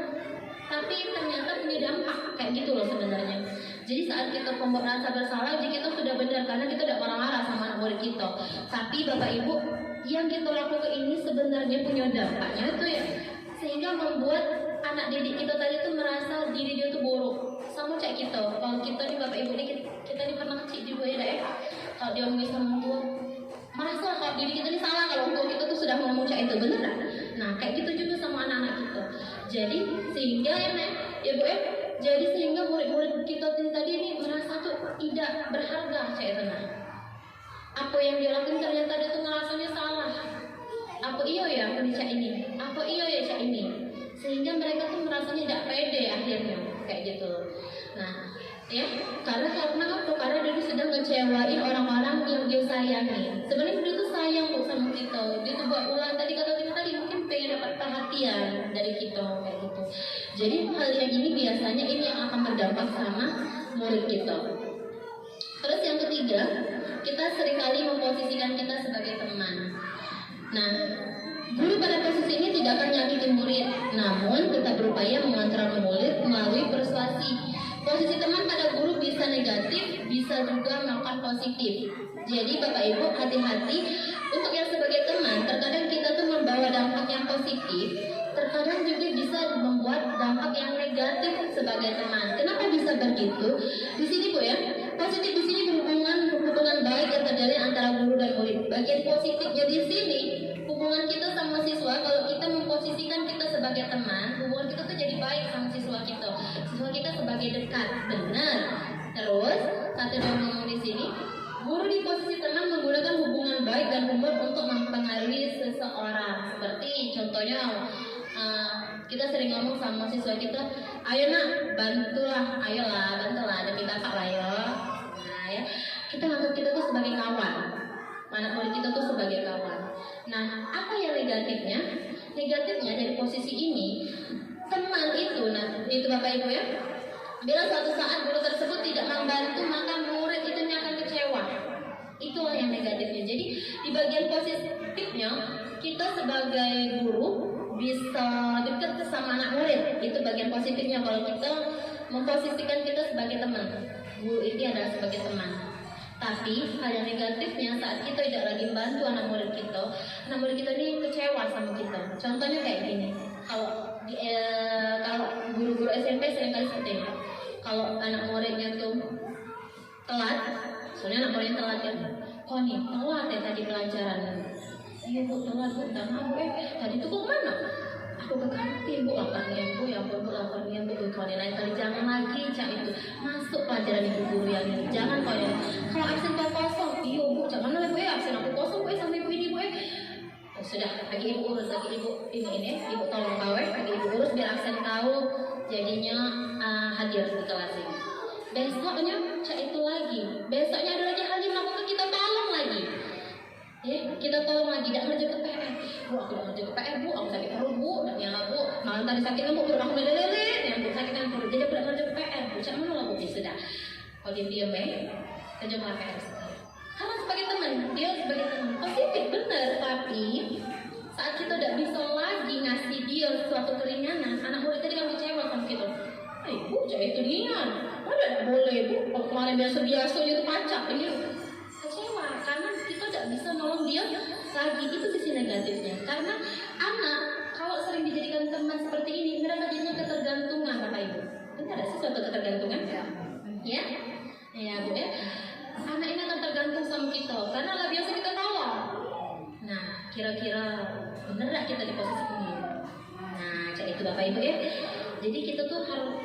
tapi ternyata punya dampak kayak gitu loh sebenarnya. Jadi saat kita pembuat rasa bersalah, jika kita sudah benar karena kita tidak marah-marah sama anak murid kita, tapi bapak ibu yang kita lakukan ini sebenarnya punya dampaknya itu ya, sehingga membuat anak didik kita tadi tuh merasa diri dia tuh buruk. Sama cak kita, kalau kita nih bapak ibu nih kita nih pernah kecil juga ya deh. Kalau dia ngomong sama tua, merasa kalau diri kita ini salah kalau tua kita tuh sudah ngomong cak itu, bener kan? Nah kayak gitu juga sama anak-anak kita. Jadi sehingga ya bu ya, jadi sehingga murid-murid kita tadi ini merasa tuh tidak berharga cak itu nah. Apa yang dia lakukan ternyata dia tuh ngerasanya salah. Apa iya ya aku cak ini? Apa iya ya cak ini? Sehingga mereka tuh merasanya tidak pede akhirnya kayak gitu. Nah, ya karena apa? Dia sedang ngecewain orang-orang yang dia sayangi. Sebenarnya dia tuh sayang kok sama kita. Dia tuh buat ulang tadi kata kita tadi mungkin pengen dapat perhatian dari kita kayak gitu. Jadi hal yang ini biasanya ini yang akan berdampak sama murid kita. Terus yang ketiga, kita seringkali memposisikan kita sebagai teman. Nah, guru pada posisi ini tidak akan menyakiti murid, namun tetap berupaya mengontrol murid melalui persuasi. Posisi teman pada guru bisa negatif, bisa juga makan positif. Jadi Bapak Ibu hati-hati untuk yang sebagai teman. Terkadang kita tuh membawa dampak yang positif, terkadang juga bisa membuat dampak yang negatif sebagai teman. Kenapa bisa begitu? Di sini Bu ya, positif di sini hubungan baik yang terjalin antara guru dan murid. Bagian positifnya di sini hubungan kita sama siswa. Kalau kita memposisikan kita sebagai teman, hubungan kita tuh jadi baik sama siswa kita. Siswa kita sebagai dekat, benar. Terus satu yang ngomong di sini, guru di posisi teman menggunakan hubungan baik dan humor untuk mempengaruhi seseorang. Seperti contohnya kita sering ngomong sama siswa kita, ayo nak bantulah, bantulah demi bapak lah ya. Nah ya, kita anggap kita tuh sebagai kawan, anak murid kita tuh sebagai kawan. Nah apa yang negatifnya? Negatifnya dari posisi ini, teman itu, nah itu Bapak Ibu ya, bila suatu saat guru tersebut tidak membantu, maka murid itu akan kecewa. Itulah yang negatifnya. Jadi di bagian positifnya, kita sebagai guru bisa dekat sama anak murid. Itu bagian positifnya kalau kita memposisikan kita sebagai teman. Guru ini adalah sebagai teman. Tapi hal yang negatifnya saat kita tidak lagi bantu anak murid kita ini kecewa sama kita. Contohnya kayak gini. Kalau guru-guru SMP seringkali seperti ini. Kalau anak muridnya tuh telat, soalnya anak muridnya telat kan, kok nih telat ya tadi pelajaran. Iya bu, telat bu, tadi tuh kok mana? Aku ke kantin bu, laparnya bu, ya bu, laparnya bu, lain kali jangan lagi cak itu masuk pelajaran ibu guru yang ini, jangan kok ya. Kalau absen kau kosong, iya bu, jangan lah bu ya, absen aku kosong bu ya sampai ibu ini bu ya. Sudah, lagi ibu urus, lagi ibu ini, ibu tolong kau ya, lagi ibu urus biar absen kau jadinya hadir di kelas ini. Besoknya cak itu lagi, besoknya ada lagi hal yang melakukan, kita tolong lagi. Ya, kita tolong lagi, tidak ngerjain PR. Bu, aku tidak ngerjain PR bu, aku sakit perut bu, dan yang bu, malam tadi sakitnya bu, perut aku meleleh, yang bu sakitnya perut, jadi aku tidak ngerjain PR. Bu, cak mana lah bu, ya sudah. Kalau dia diam kerjakan PR sekali. Karena sebagai teman, dia sebagai teman positif benar, tapi saat kita tidak bisa lagi ngasih dia suatu keringanan, anak murid tadi kan kecewa sama kita. Bu, cak itu ringan, tidak boleh bu, kalau kemarin biasa-biasa itu pacak, ini kecewa karena kita tidak bisa nolong dia lagi. Itu sisi negatifnya. Karena anak kalau sering dijadikan teman seperti ini, mereka jadinya ketergantungan Bapak Ibu. Ini ada sih suatu ketergantungan? Ya, ya bu ya. Anak ini akan tergantung sama kita karena lah biasa kita tolong. Nah, kira-kira bener gak kita di posisi ini? Nah, jadi itu Bapak Ibu ya. Jadi kita tuh harus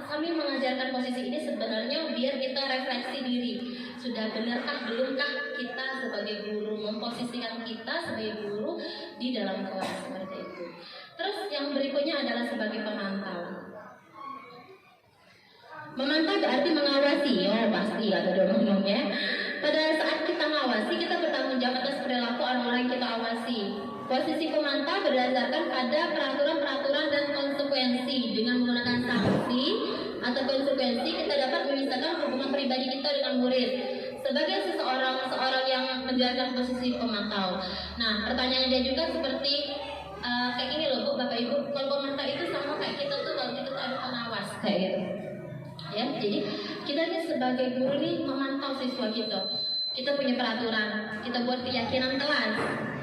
kami mengajarkan posisi ini sebenarnya biar kita refleksi diri. Sudah benarkah belumkah kita sebagai guru memposisikan kita sebagai guru di dalam kelas seperti itu. Terus yang berikutnya adalah sebagai pemantau. Memantau berarti mengawasi. Oh pasti ada ngomongnya. Pada saat kita mengawasi, kita bertanggung jawab atas perilaku orang-orang yang kita awasi. Posisi pemantau berdasarkan pada peraturan-peraturan dan konsekuensi. Dengan menggunakan sanksi atau konsekuensi, kita dapat memisahkan hubungan pribadi kita dengan murid. Sebagai seseorang yang menjalankan posisi pemantau. Nah, pertanyaannya dia juga seperti kayak gini loh Bu, Bapak Ibu. Kalau pemantau itu sama kayak kita tuh kalau kita tuh ada pengawas kayak gitu. Ya, jadi kita ini sebagai guru nih memantau siswa kita. Kita punya peraturan, kita buat keyakinan kelas.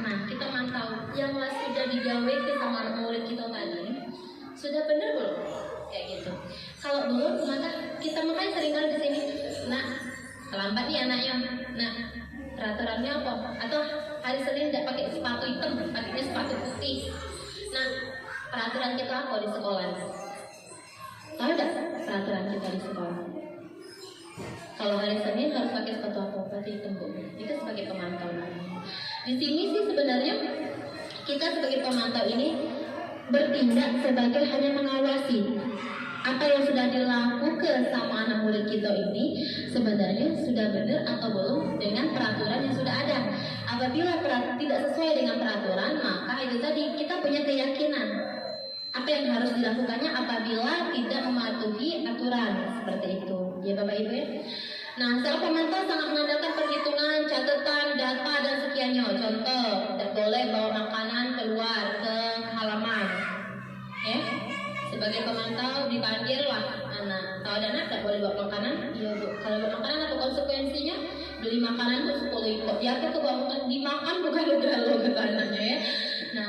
Nah, kita mantau yang sudah digawe ke sama anak murid kita tadi. Sudah benar belum? Kayak gitu. Kalau belum, maka kita makanya seringkali di sini. Nah, terlambat nih anaknya. Nah, peraturannya apa? Atau hari Senin tidak pakai sepatu hitam, pakainya sepatu putih. Nah, peraturan kita apa di sekolah? Tahu tidak peraturan kita di sekolah? Kalau hari Senin harus pakai sepatu apa? Berarti hitam bu. Itu sebagai pemantau. Di sini sih sebenarnya kita sebagai pemantau ini bertindak sebagai hanya mengawasi apa yang sudah dilakukan sama anak murid kita ini sebenarnya sudah benar atau belum dengan peraturan yang sudah ada. Apabila tidak sesuai dengan peraturan, maka itu tadi kita punya keyakinan apa yang harus dilakukannya apabila tidak mematuhi aturan seperti itu. Ya Bapak Ibu ya. Nah, secara pemantau sangat mengandalkan perhitungan, catatan, data dan sekiannya. Contoh, tidak boleh bawa makanan keluar ke halaman. Ya. sebagai pemantau dipanggil lah anak. Kalau ada anak tidak boleh bawa makanan, iya bu. Kalau bawa makanan apa konsekuensinya? Beli makanan tuh 10 ikut. Dia ke bawa makanan dimakan bukan lo kata anaknya ya. Nah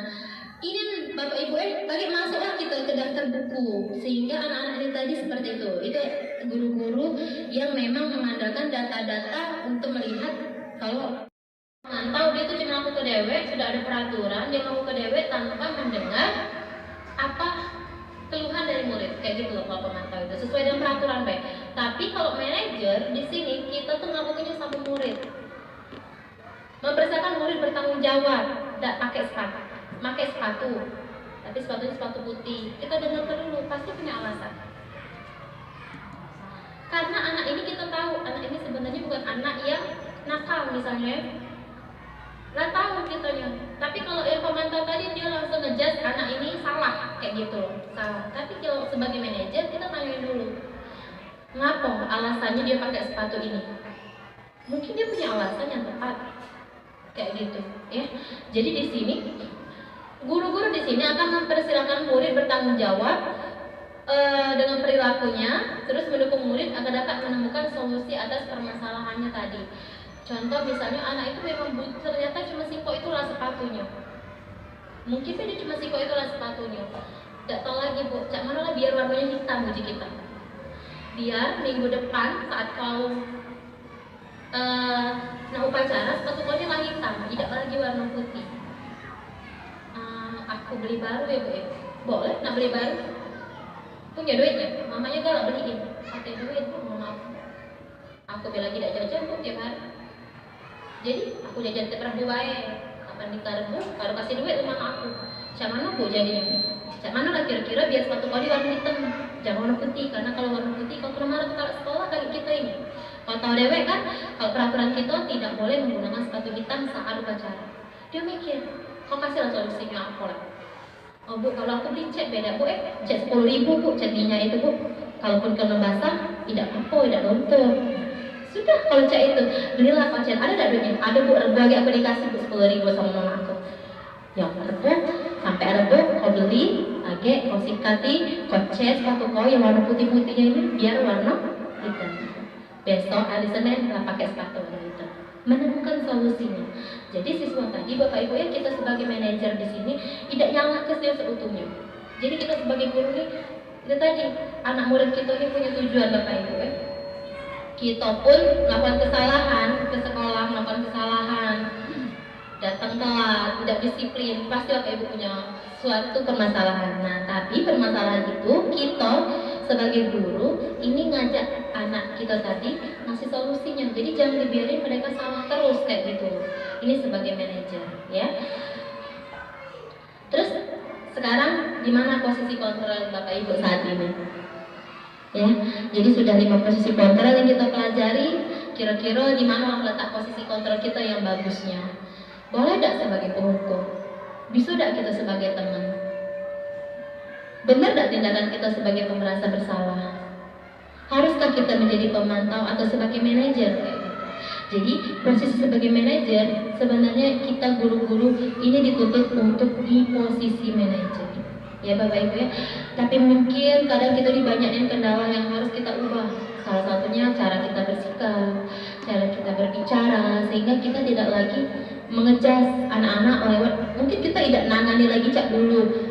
ini bapak ibu bagi masuklah kita ke daftar buku sehingga anak-anak ini tadi seperti itu guru-guru yang memang mengandalkan data-data untuk melihat kalau mantau dia tuh cuma aku ke dewek sudah ada peraturan dia mau ke dewek tanpa mendengar apa keluhan dari murid kayak gitu loh kalau pemantau itu sesuai dengan peraturan baik. Tapi kalau manajer di sini kita tuh ngakuinnya sama murid, mempersiapkan murid bertanggung jawab, tidak pakai sepatu, tapi sepatunya sepatu putih. Kita dengar dulu pasti punya alasan. Karena anak ini kita tahu anak ini sebenarnya bukan anak yang nakal misalnya. Nggak tahu kitanya. Tapi kalau yang pemantau tadi dia langsung ngejudge anak ini salah kayak gitu loh, salah. Tapi kalau sebagai manajer kita tanyain dulu, ngapa alasannya dia pakai sepatu ini? Mungkin dia punya alasan yang tepat kayak gitu, ya. Jadi di sini guru-guru di sini akan mempersilahkan murid bertanggung jawab dengan perilakunya, terus mendukung murid agar dapat menemukan solusi atas permasalahannya tadi. Contoh misalnya anak itu memang ternyata cuma siko itulah sepatunya. Mungkin dia cuma siko itulah sepatunya. Tidak tahu lagi bu, cak mana lah biar warnanya hitam uji kita. Biar minggu depan saat kau upacara sepatu kau lah hitam, tidak lagi warna putih. Aku beli baru ya bu ya. Boleh nak beli baru? Punya duitnya, mamanya galak beliin. Ada duit bu, mau maaf. Aku bilang tidak jajan bu tiap hari. Jadi aku jajan tiap hari wae. Kapan dikarbu, kalau kasih duit rumah aku. Cak mana bu jadinya? Cak mana lah kira-kira biar sepatu kau di warna hitam, jangan warna putih. Karena kalau warna putih kau kemana kalau sekolah kayak kita ini. Kalau tahu dewek kan, kalau peraturan kita tidak boleh menggunakan sepatu hitam saat upacara. Dia mikir, kau kasihlah solusinya aku lah. Oh bu, kalau aku beli cat beda bu, cat 10.000 bu, cat minyak itu bu. Kalaupun kena basah, tidak apa, tidak luntur. Sudah, kalau cat itu belilah cat. Ada tak duitnya? Ada bu, bagi aku dikasih bu 10.000 sama mama aku. Ya rebu, sampai rebu, kau beli, lagi kau sikati, kau cat sepatu kau yang warna putih-putihnya ini biar warna hitam. Besok hari Senin lah pakai sepatu warna hitam. Menemukan solusinya. Jadi siswa tadi bapak ibu ya kita sebagai manajer di sini tidak nyalahkan dia seutuhnya. Jadi kita sebagai guru nih itu tadi anak murid kita ini punya tujuan bapak ibu ya. Kita pun melakukan kesalahan ke sekolah melakukan kesalahan, datang telat, tidak disiplin, pasti bapak ibu punya suatu permasalahan. Nah tapi permasalahan itu kita sebagai guru ini ngajak anak kita tadi ngasih solusinya. Jadi jangan dibiarin mereka salah terus kayak gitu. Ini sebagai manajer ya. Terus sekarang di mana posisi kontrol bapak ibu saat ini? Ya, jadi sudah 5 posisi kontrol yang kita pelajari. Kira-kira di mana letak posisi kontrol kita yang bagusnya? Boleh tidak sebagai penghukum? Bisa tidak kita sebagai teman? Benar tidak tindakan kita sebagai pemerasa bersalah? Haruskah kita menjadi pemantau atau sebagai manajer? Jadi posisi sebagai manajer sebenarnya kita guru-guru ini dituntut untuk di posisi manajer. Ya bapak ibu ya. Tapi mungkin kadang kita dibanyakin kendala yang harus kita ubah. Salah satunya cara kita bersikap, cara kita berbicara, sehingga kita tidak lagi mengejas anak-anak lewat. Mungkin kita tidak nangani lagi cak dulu.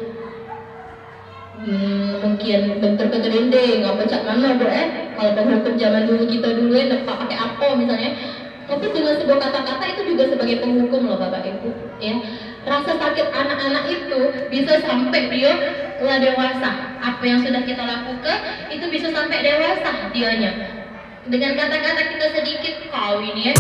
Mungkin bentuk keterinding, apa cak mana bu kalau penghukum zaman dulu kita dulu pakai apa misalnya. Tapi dengan sebuah kata-kata itu juga sebagai penghukum loh bapak ibu ya. Rasa sakit anak-anak itu bisa sampai dia telah dewasa. Apa yang sudah kita lakukan itu bisa sampai dewasa dianya. Dengan kata-kata kita sedikit kau ini ya